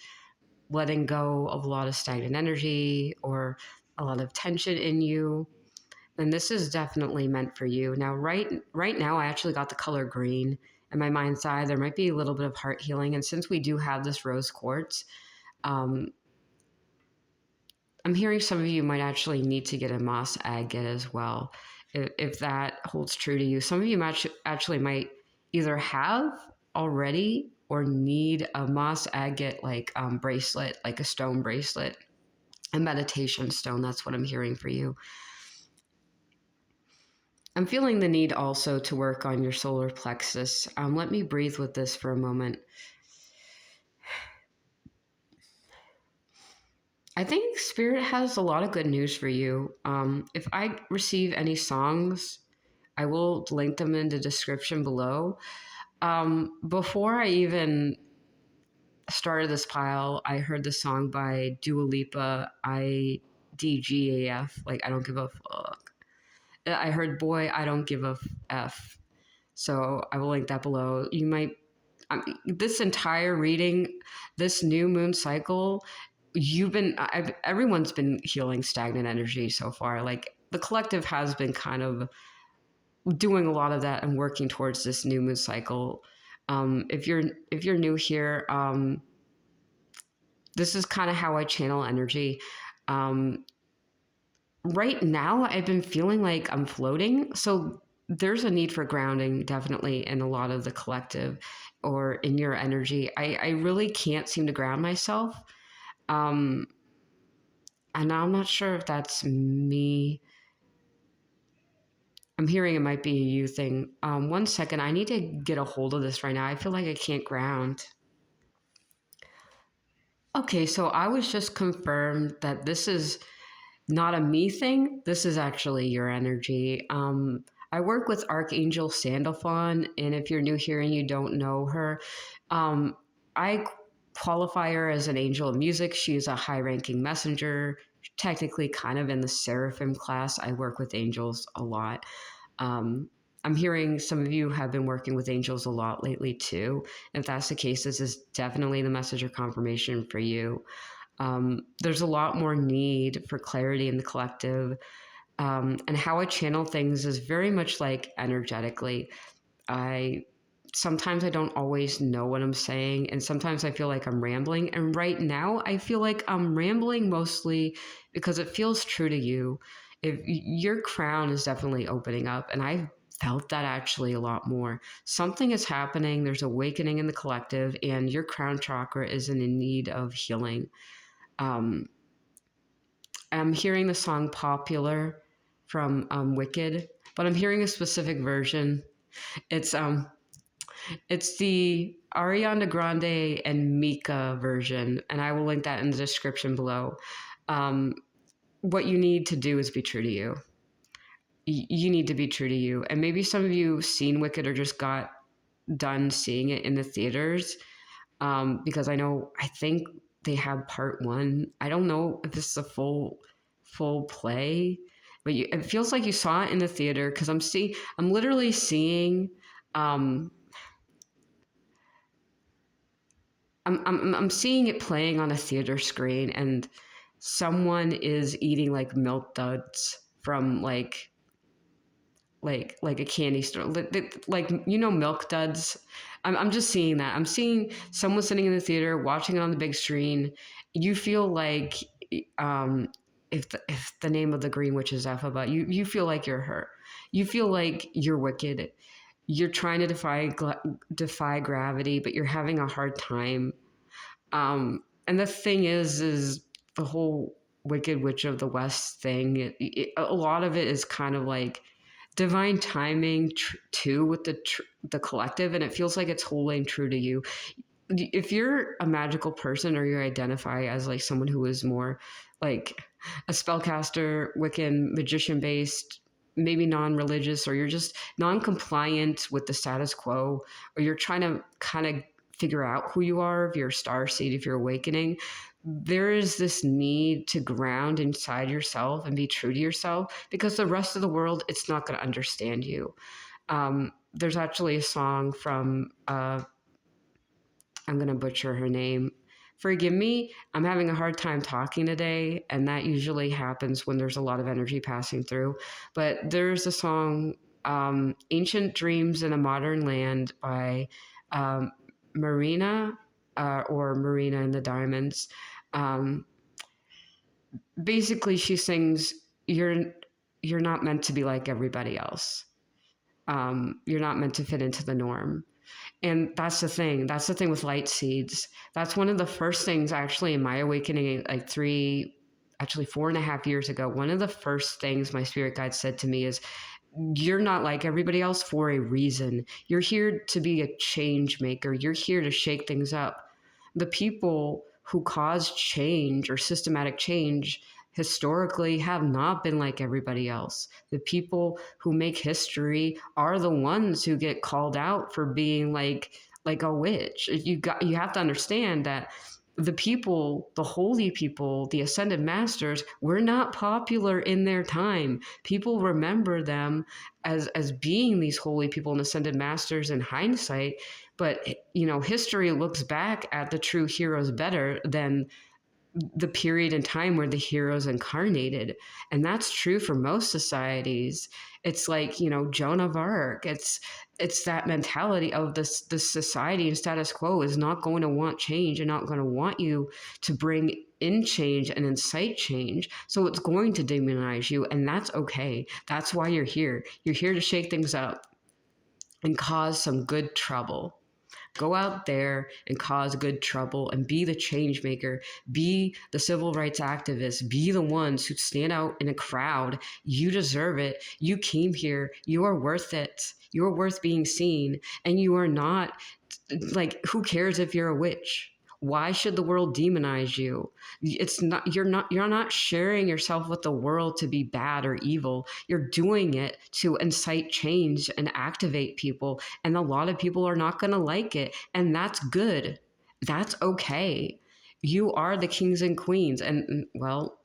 letting go of a lot of stagnant energy or a lot of tension in you, then this is definitely meant for you. Now, right now, I actually got the color green in my mind's eye. There might be a little bit of heart healing. And since we do have this rose quartz, I'm hearing some of you might actually need to get a moss agate as well, if that holds true to you. Some of you actually might either have already or need a moss agate bracelet, like a stone bracelet, a meditation stone. That's what I'm hearing for you. I'm feeling the need also to work on your solar plexus. Let me breathe with this for a moment. I think Spirit has a lot of good news for you. If I receive any songs, I will link them in the description below. Before I even started this pile, I heard the song by Dua Lipa, IDGAF, like I don't give a fuck. I heard Boy, I Don't Give a F. So I will link that below. You might, this entire reading, this new moon cycle, everyone's been healing stagnant energy so far. Like the collective has been kind of doing a lot of that and working towards this new moon cycle. If you're new here, this is kind of how I channel energy. Right now, I've been feeling like I'm floating. So there's a need for grounding, definitely, in a lot of the collective or in your energy. I really can't seem to ground myself. And I'm not sure if that's me. I'm hearing it might be a you thing. 1 second. I need to get a hold of this right now. I feel like I can't ground. Okay, so I was just confirmed that this is not a me thing. This is actually your energy. I work with Archangel Sandalphon, and if you're new here and you don't know her, I qualify her as an angel of music. She's a high-ranking messenger, technically kind of in the seraphim class. I work with angels a lot. I'm hearing some of you have been working with angels a lot lately too. If that's the case, this is definitely the message or confirmation for you. There's a lot more need for clarity in the collective. And how I channel things is very much like energetically. Sometimes I don't always know what I'm saying, and sometimes I feel like I'm rambling. And right now, I feel like I'm rambling mostly because it feels true to you. If your crown is definitely opening up, and I've felt that actually a lot more. Something is happening. There's awakening in the collective, and your crown chakra is in need of healing. I'm hearing the song Popular from Wicked, but I'm hearing a specific version. It's the Ariana Grande and Mika version, and I will link that in the description below. What you need to do is be true to you. You need to be true to you. And maybe some of you seen Wicked or just got done seeing it in the theaters, because I think they have part one. I don't know if this is a full play, but it feels like you saw it in the theater, because I'm literally seeing um, I'm seeing it playing on a theater screen, and someone is eating like milk duds from like a candy store, like milk duds. I'm just seeing that. I'm seeing someone sitting in the theater watching it on the big screen. You feel like um, if the name of the Green Witch is Epheba, you feel like you're her. You feel like you're wicked. You're trying to defy gravity, but you're having a hard time. And the thing is the whole Wicked Witch of the West thing. A lot of it is kind of like divine timing too, with the collective, and it feels like it's holding true to you. If you're a magical person, or you identify as like someone who is more like a spellcaster, Wiccan, magician based, maybe non-religious, or you're just non-compliant with the status quo, or you're trying to kind of figure out who you are, if you're a starseed, if you're awakening, there is this need to ground inside yourself and be true to yourself, because the rest of the world, it's not going to understand you. There's actually a song from I'm going to butcher her name. Forgive me, I'm having a hard time talking today, and that usually happens when there's a lot of energy passing through. But there's a song, Ancient Dreams in a Modern Land, by um, Marina, or Marina and the Diamonds. Um, Basically, she sings, you're not meant to be like everybody else. You're not meant to fit into the norm. And that's the thing. That's the thing with light seeds. That's one of the first things, actually, in my awakening, like 4.5 years ago. One of the first things my spirit guide said to me is, you're not like everybody else for a reason. You're here to be a change maker. You're here to shake things up. The people who cause change or systematic change historically have not been like everybody else. The people who make history are the ones who get called out for being like a witch. You have to understand that the people, the holy people, the ascended masters, were not popular in their time. People remember them as being these holy people and ascended masters in hindsight, but history looks back at the true heroes better than the period in time where the heroes incarnated. And that's true for most societies. It's like, Joan of Arc. It's that mentality of this society and status quo is not going to want change, and not going to want you to bring in change and incite change. So it's going to demonize you, and that's okay. That's why you're here. You're here to shake things up and cause some good trouble. Go out there and cause good trouble and be the change maker. Be the civil rights activist. Be the ones who stand out in a crowd. You deserve it. You came here. You are worth it. You are worth being seen. And you are not, like, who cares if you're a witch? Why should the world demonize you? You're not sharing yourself with the world to be bad or evil. You're doing it to incite change and activate people. And a lot of people are not going to like it. And that's good. That's okay. You are the kings and queens. And well,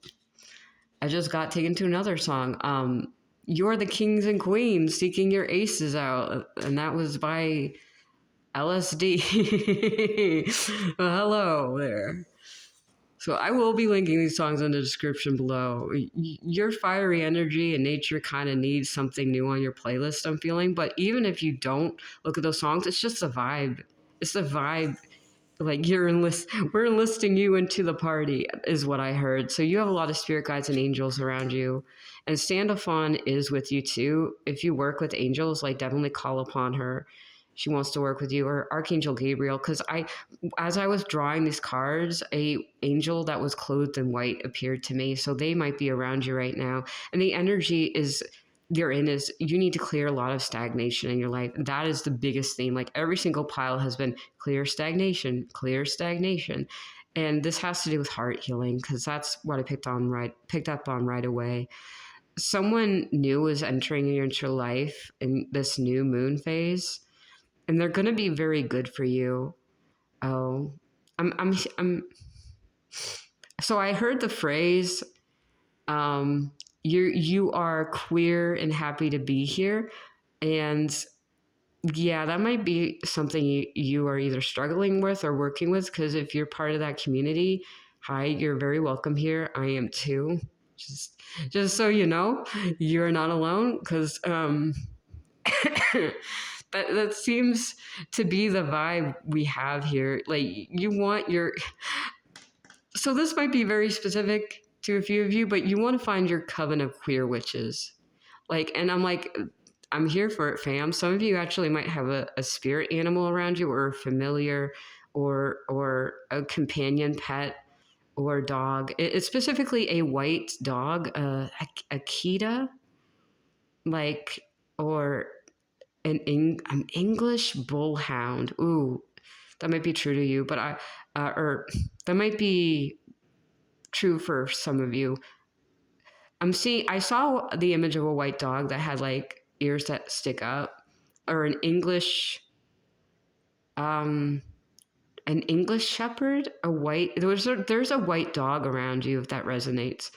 I just got taken to another song. You're the kings and queens seeking your aces out. And that was by LSD. Hello there. So I will be linking these songs in the description below. Your fiery energy and nature kind of needs something new on your playlist, I'm feeling. But even if you don't look at those songs, it's just the vibe. It's the vibe. Like we're enlisting you into the party, is what I heard. So you have a lot of spirit guides and angels around you. And Standophon is with you too. If you work with angels, like, definitely call upon her. She wants to work with you, or Archangel Gabriel. Because as I was drawing these cards, a angel that was clothed in white appeared to me. So they might be around you right now. And the energy is you're in is you need to clear a lot of stagnation in your life. That is the biggest theme. Like, every single pile has been clear stagnation. And this has to do with heart healing, because that's what I picked up on right away. Someone new is entering into your life in this new moon phase, and they're going to be very good for you. Oh, I'm So I heard the phrase, you are queer and happy to be here. And yeah, that might be something you are either struggling with or working with, because if you're part of that community, hi, you're very welcome here. I am too. Just so you know, you're not alone, because that seems to be the vibe we have here. Like, you want your, so this might be very specific to a few of you, but you want to find your coven of queer witches. Like, and I'm like, I'm here for it, fam. Some of you actually might have a spirit animal around you, or a familiar, or a companion pet or dog. It's specifically a white dog, Akita, like, or an English bullhound. Ooh, that might be true to you, but or that might be true for some of you. I saw the image of a white dog that had like ears that stick up, or um, an English shepherd, there's a white dog around you, if that resonates.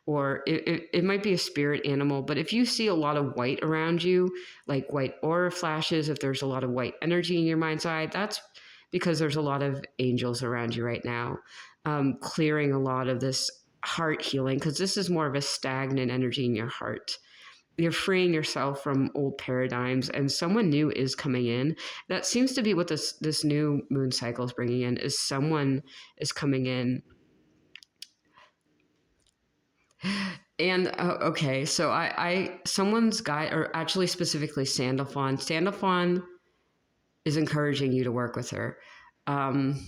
Or it might be a spirit animal, but if you see a lot of white around you, like white aura flashes, if there's a lot of white energy in your mind's eye, that's because there's a lot of angels around you right now, clearing a lot of this heart healing, because this is more of a stagnant energy in your heart. You're freeing yourself from old paradigms, and someone new is coming in. That seems to be what this new moon cycle is bringing in, is someone is coming in. And okay, so I someone's guy, or actually specifically Sandalphon is encouraging you to work with her. um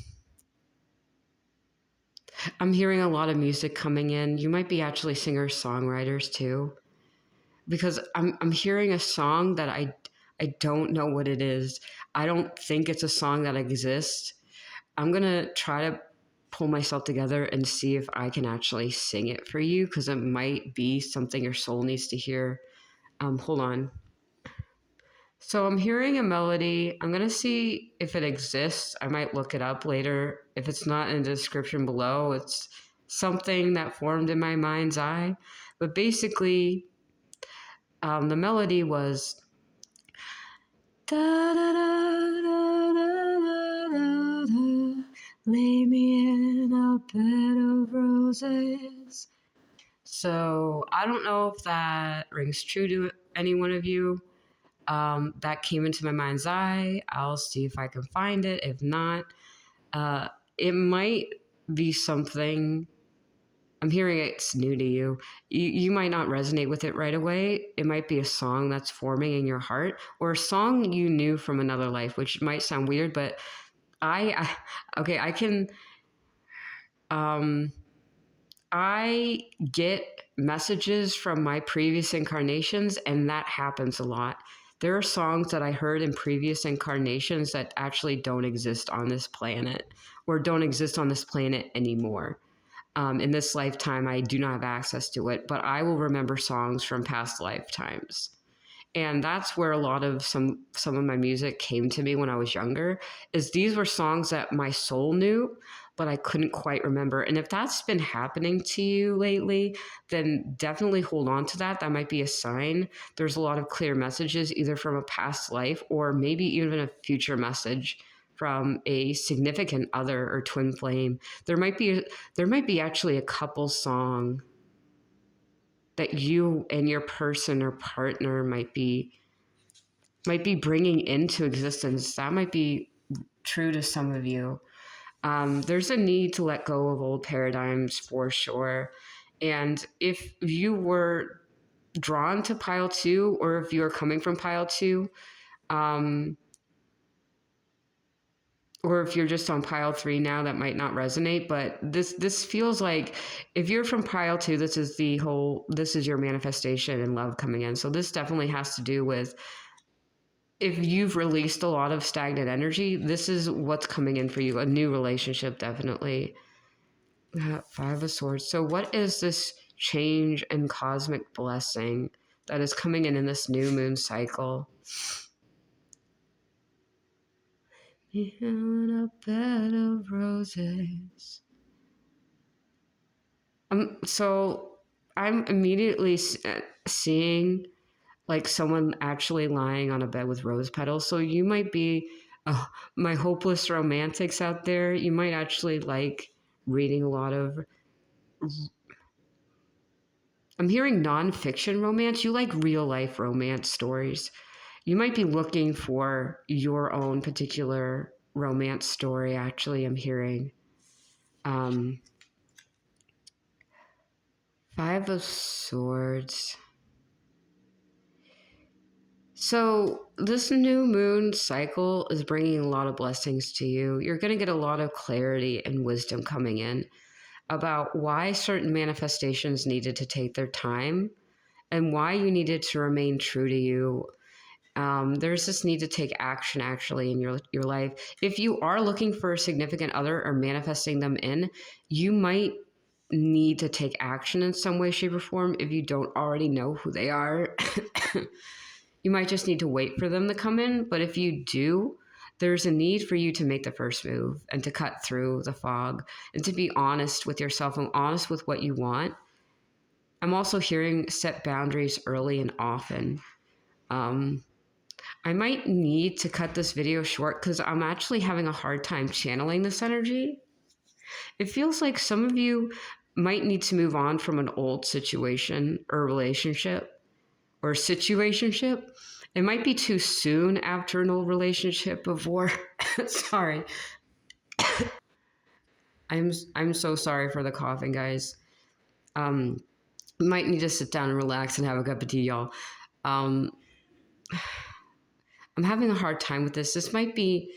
I'm hearing a lot of music coming in. You might be actually singer songwriters too, because I'm hearing a song that I don't know what it is. I don't think it's a song that exists. I'm gonna try to pull myself together and see if I can actually sing it for you, because it might be something your soul needs to hear. Hold on. So I'm hearing a melody. I'm gonna see if it exists. I might look it up later. If it's not in the description below, it's something that formed in my mind's eye. But basically, the melody was da da da da da da da, lay me in a bed of roses. So I don't know if that rings true to any one of you. That came into my mind's eye. I'll see if I can find it. If not, it might be something. I'm hearing it's new to you. You might not resonate with it right away. It might be a song that's forming in your heart, or a song you knew from another life, which might sound weird, but okay, I can. Um, I get messages from my previous incarnations, and that happens a lot. There are songs that I heard in previous incarnations that actually don't exist on this planet, or don't exist on this planet anymore. In this lifetime, I do not have access to it, but I will remember songs from past lifetimes. And that's where a lot of some of my music came to me when I was younger, is these were songs that my soul knew, but I couldn't quite remember. And if that's been happening to you lately, then definitely hold on to that. That might be a sign. There's a lot of clear messages, either from a past life, or maybe even a future message from a significant other or twin flame. There might be actually a couple song that you and your person or partner might be bringing into existence. That might be true to some of you. There's a need to let go of old paradigms for sure. And if you were drawn to pile two, or if you are coming from pile two, or if you're just on pile three now, that might not resonate. But this feels like, if you're from pile two, this is your manifestation and love coming in. So this definitely has to do with, if you've released a lot of stagnant energy, this is what's coming in for you. A new relationship, definitely. Five of Swords. So what is this change and cosmic blessing that is coming in this new moon cycle? In a bed of roses. So I'm immediately seeing like someone actually lying on a bed with rose petals. So you might be, oh, my hopeless romantics out there. You might actually like reading a lot of. I'm hearing nonfiction romance. You like real life romance stories. You might be looking for your own particular romance story. Actually, I'm hearing. Um, Five of Swords. So, this new moon cycle is bringing a lot of blessings to you. You're going to get a lot of clarity and wisdom coming in about why certain manifestations needed to take their time and why you needed to remain true to you. There's this need to take action actually in your life. If you are looking for a significant other or manifesting them in, you might need to take action in some way, shape, or form if you don't already know who they are. You might just need to wait for them to come in. But if you do, there's a need for you to make the first move and to cut through the fog and to be honest with yourself and honest with what you want. I'm also hearing set boundaries early and often. Um, I might need to cut this video short because I'm actually having a hard time channeling this energy. It feels like some of you might need to move on from an old situation or relationship or situationship. It might be too soon after an old relationship before. Sorry. I'm so sorry for the coughing, guys. Um, you might need to sit down and relax and have a cup of tea, y'all. Um, I'm having a hard time with this. This might be.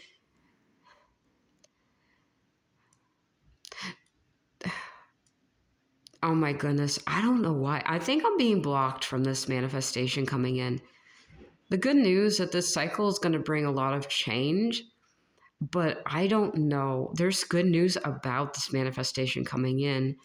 Oh my goodness. I don't know why. I think I'm being blocked from this manifestation coming in. The good news is that this cycle is going to bring a lot of change, but I don't know. There's good news about this manifestation coming in.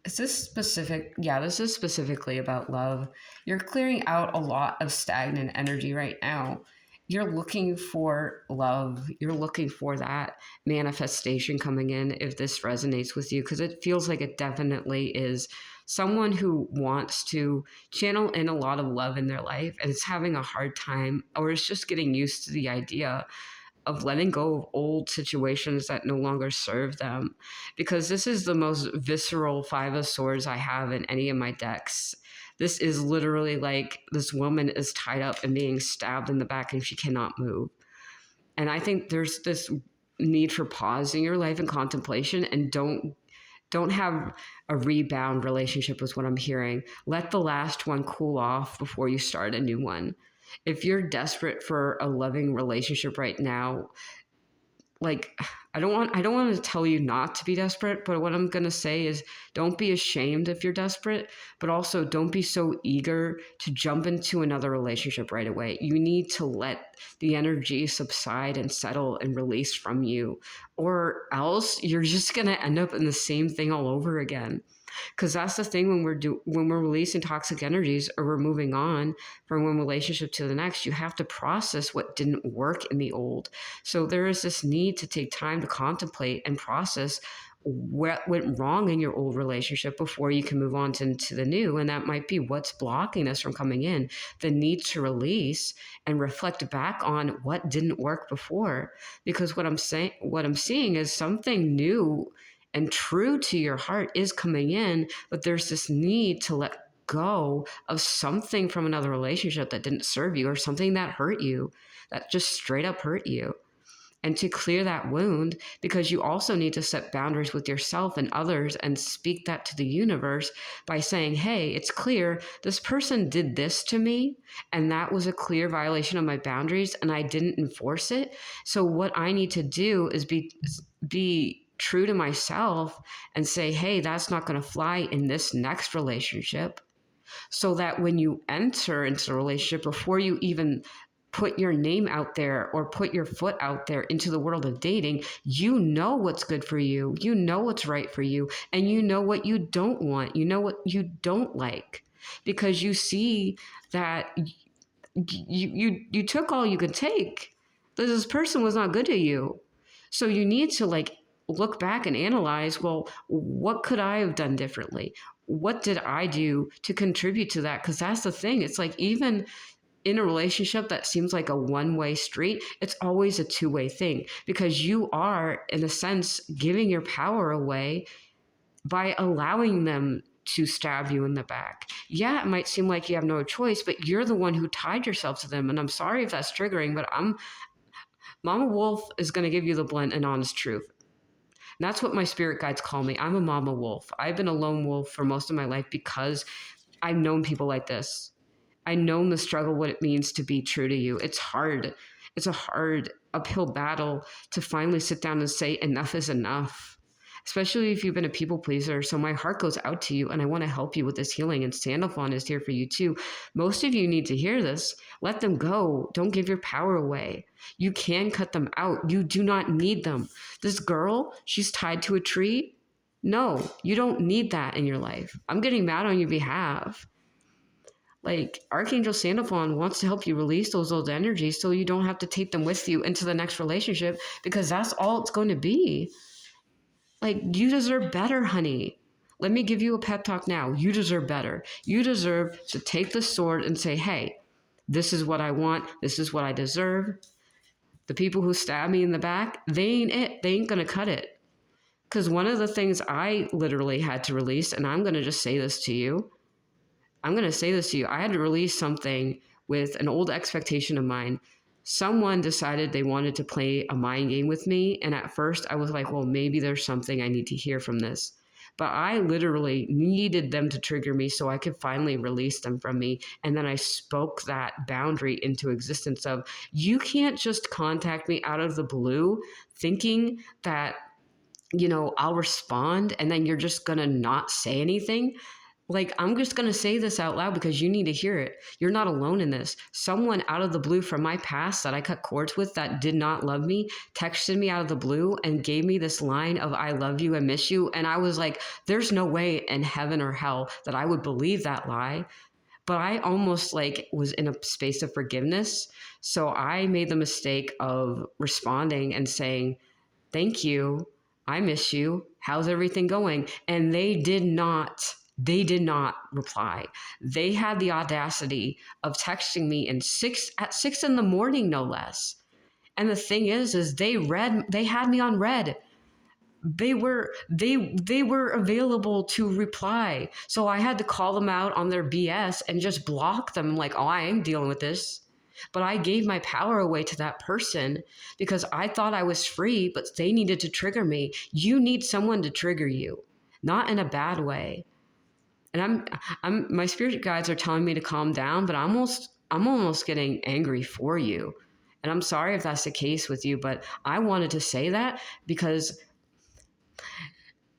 Is this specific? Yeah, this is specifically about love. You're clearing out a lot of stagnant energy right now. You're looking for love. You're looking for that manifestation coming in if this resonates with you, because it feels like it definitely is someone who wants to channel in a lot of love in their life and is having a hard time or is just getting used to the idea of letting go of old situations that no longer serve them, because this is the most visceral Five of Swords I have in any of my decks. This is literally like this woman is tied up and being stabbed in the back and she cannot move. And I think there's this need for pause in your life and contemplation, and don't have a rebound relationship with what I'm hearing. Let the last one cool off before you start a new one. If you're desperate for a loving relationship right now, like I don't want to tell you not to be desperate, but what I'm going to say is don't be ashamed if you're desperate, but also don't be so eager to jump into another relationship right away. You need to let the energy subside and settle and release from you, or else you're just going to end up in the same thing all over again. Because that's the thing when we're releasing toxic energies or we're moving on from one relationship to the next, you have to process what didn't work in the old. So there is this need to take time to contemplate and process what went wrong in your old relationship before you can move on to the new. And that might be what's blocking us from coming in, the need to release and reflect back on what didn't work before. Because what I'm seeing is something new and true to your heart is coming in, but there's this need to let go of something from another relationship that didn't serve you or something that hurt you, that just straight up hurt you. And to clear that wound, because you also need to set boundaries with yourself and others and speak that to the universe by saying, hey, it's clear this person did this to me, and that was a clear violation of my boundaries, and I didn't enforce it. So what I need to do is be true to myself and say, hey, that's not going to fly in this next relationship. So that when you enter into a relationship, before you even put your name out there or put your foot out there into the world of dating, you know what's good for you, you know what's right for you, and you know what you don't want, you know what you don't like, because you see that you took all you could take. This person was not good to you. So you need to look back and analyze, well, what could I have done differently? What did I do to contribute to that? Because that's the thing. It's like, even in a relationship that seems like a one-way street, it's always a two-way thing, because you are, in a sense, giving your power away by allowing them to stab you in the back. Yeah, it might seem like you have no choice, but you're the one who tied yourself to them. And I'm sorry if that's triggering, but Mama Wolf is going to give you the blunt and honest truth. And that's what my spirit guides call me. I'm a Mama Wolf. I've been a lone wolf for most of my life because I've known people like this. I've known the struggle, what it means to be true to you. It's hard. It's a hard uphill battle to finally sit down and say enough is enough, especially if you've been a people pleaser. So my heart goes out to you, and I want to help you with this healing, and Sandalphon is here for you too. Most of you need to hear this. Let them go. Don't give your power away. You can cut them out. You do not need them. This girl, she's tied to a tree. No, you don't need that in your life. I'm getting mad on your behalf. Like, Archangel Sandalphon wants to help you release those old energies so you don't have to take them with you into the next relationship, because that's all it's going to be. Like, you deserve better, honey. Let me give you a pep talk now. You deserve better. You deserve to take the sword and say, hey, this is what I want. This is what I deserve. The people who stab me in the back, they ain't it. They ain't going to cut it. Because one of the things I literally had to release, and I'm going to just say this to you, I had to release something with an old expectation of mine. Someone decided they wanted to play a mind game with me. And at first I was like, well, maybe there's something I need to hear from this. But I literally needed them to trigger me so I could finally release them from me. And then I spoke that boundary into existence of, you can't just contact me out of the blue thinking that, I'll respond and then you're just going to not say anything. Like, I'm just going to say this out loud because you need to hear it. You're not alone in this. Someone out of the blue from my past that I cut cords with that did not love me texted me out of the blue and gave me this line of, I love you and miss you. And I was like, there's no way in heaven or hell that I would believe that lie. But I almost was in a space of forgiveness. So I made the mistake of responding and saying, thank you. I miss you. How's everything going? And they did not reply. They had the audacity of texting me at 6 in the morning, no less. And the thing is they had me on red. They were available to reply. So I had to call them out on their BS and just block them. Like, oh, I am dealing with this. But I gave my power away to that person because I thought I was free, but they needed to trigger me. You need someone to trigger you, not in a bad way. And my spirit guides are telling me to calm down, but I'm almost getting angry for you. And I'm sorry if that's the case with you, but I wanted to say that because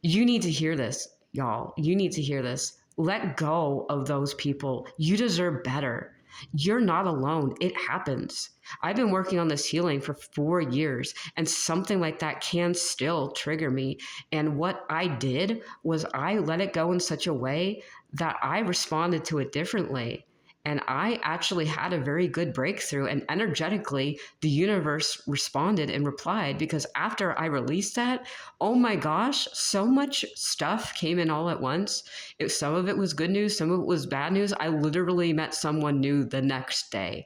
you need to hear this, y'all. You need to hear this. Let go of those people. You deserve better. You're not alone. It happens. I've been working on this healing for 4 years, and something like that can still trigger me. And what I did was I let it go in such a way that I responded to it differently. And I actually had a very good breakthrough, and energetically, the universe responded and replied, because after I released that, oh my gosh, so much stuff came in all at once. Some of it was good news, some of it was bad news. I literally met someone new the next day.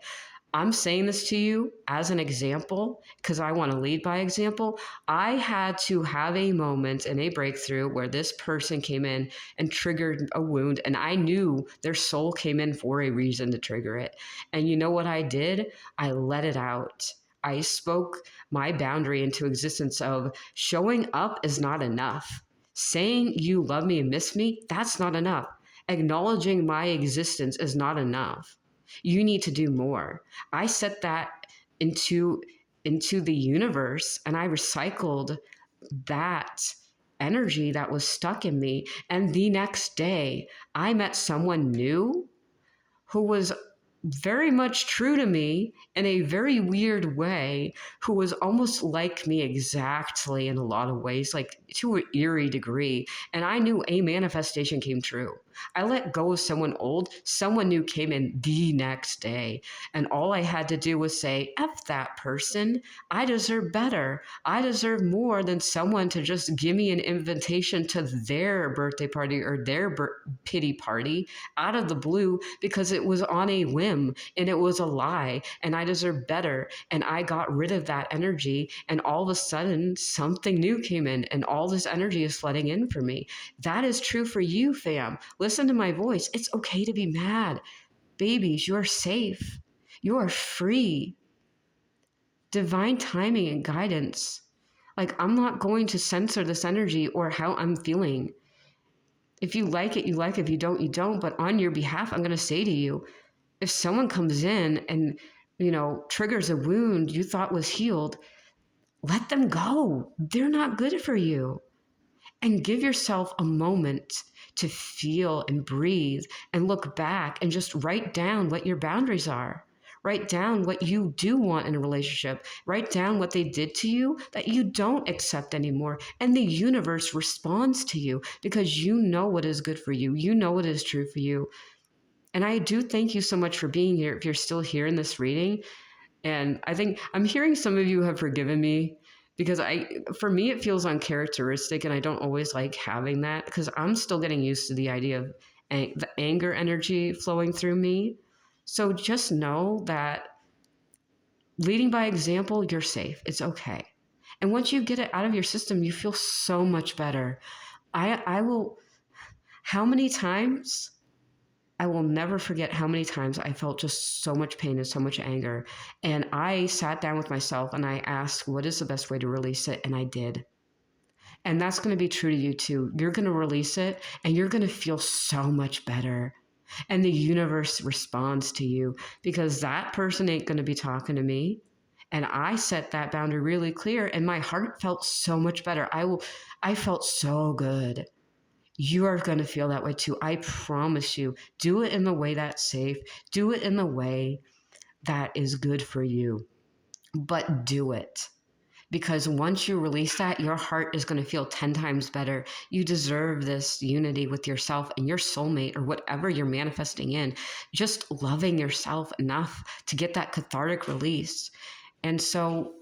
I'm saying this to you as an example because I want to lead by example. I had to have a moment and a breakthrough where this person came in and triggered a wound, and I knew their soul came in for a reason to trigger it. And you know what I did? I let it out. I spoke my boundary into existence of showing up is not enough. Saying you love me and miss me, that's not enough. Acknowledging my existence is not enough. You need to do more. I set that into the universe, and I recycled that energy that was stuck in me. And the next day, I met someone new who was very much true to me in a very weird way, who was almost like me exactly in a lot of ways, like to an eerie degree. And I knew a manifestation came true. I let go of someone old. Someone new came in the next day. And all I had to do was say, F that person. I deserve better. I deserve more than someone to just give me an invitation to their birthday party or their pity party out of the blue because it was on a whim and it was a lie. And I deserve better. And I got rid of that energy. And all of a sudden, something new came in and all this energy is flooding in for me. That is true for you, fam. Listen to my voice. It's okay to be mad. Babies, you're safe. You are free. Divine timing and guidance. Like, I'm not going to censor this energy or how I'm feeling. If you like it, you like it. If you don't, you don't. But on your behalf, I'm going to say to you, if someone comes in and, triggers a wound you thought was healed, let them go. They're not good for you. And give yourself a moment to feel and breathe and look back and just write down what your boundaries are. Write down what you do want in a relationship. Write down what they did to you that you don't accept anymore. And the universe responds to you because you know what is good for you. You know what is true for you. And I do thank you so much for being here. If you're still here in this reading, and I think I'm hearing some of you have forgiven me because for me, it feels uncharacteristic and I don't always like having that because I'm still getting used to the idea of the anger energy flowing through me. So just know that leading by example, you're safe. It's okay. And once you get it out of your system, you feel so much better. How many times? I will never forget how many times I felt just so much pain and so much anger. And I sat down with myself and I asked, what is the best way to release it? And I did. And that's going to be true to you too. You're going to release it and you're going to feel so much better. And the universe responds to you because that person ain't going to be talking to me. And I set that boundary really clear and my heart felt so much better. I felt so good. You are going to feel that way too. I promise you. Do it in the way that's safe. Do it in the way that is good for you. But do it. Because once you release that, your heart is going to feel 10 times better. You deserve this unity with yourself and your soulmate or whatever you're manifesting in. Just loving yourself enough to get that cathartic release. And so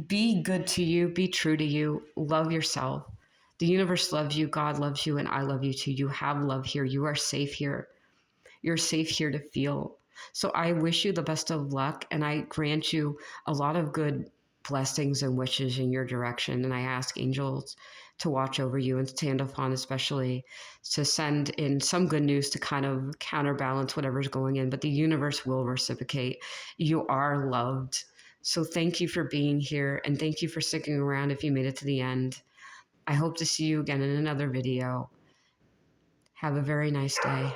be good to you. Be true to you. Love yourself. The universe loves you, God loves you, and I love you too. You have love here. You are safe here. You're safe here to feel. So I wish you the best of luck, and I grant you a lot of good blessings and wishes in your direction. And I ask angels to watch over you and stand upon, especially to send in some good news to kind of counterbalance whatever's going in. But the universe will reciprocate. You are loved. So thank you for being here, and thank you for sticking around if you made it to the end. I hope to see you again in another video. Have a very nice day.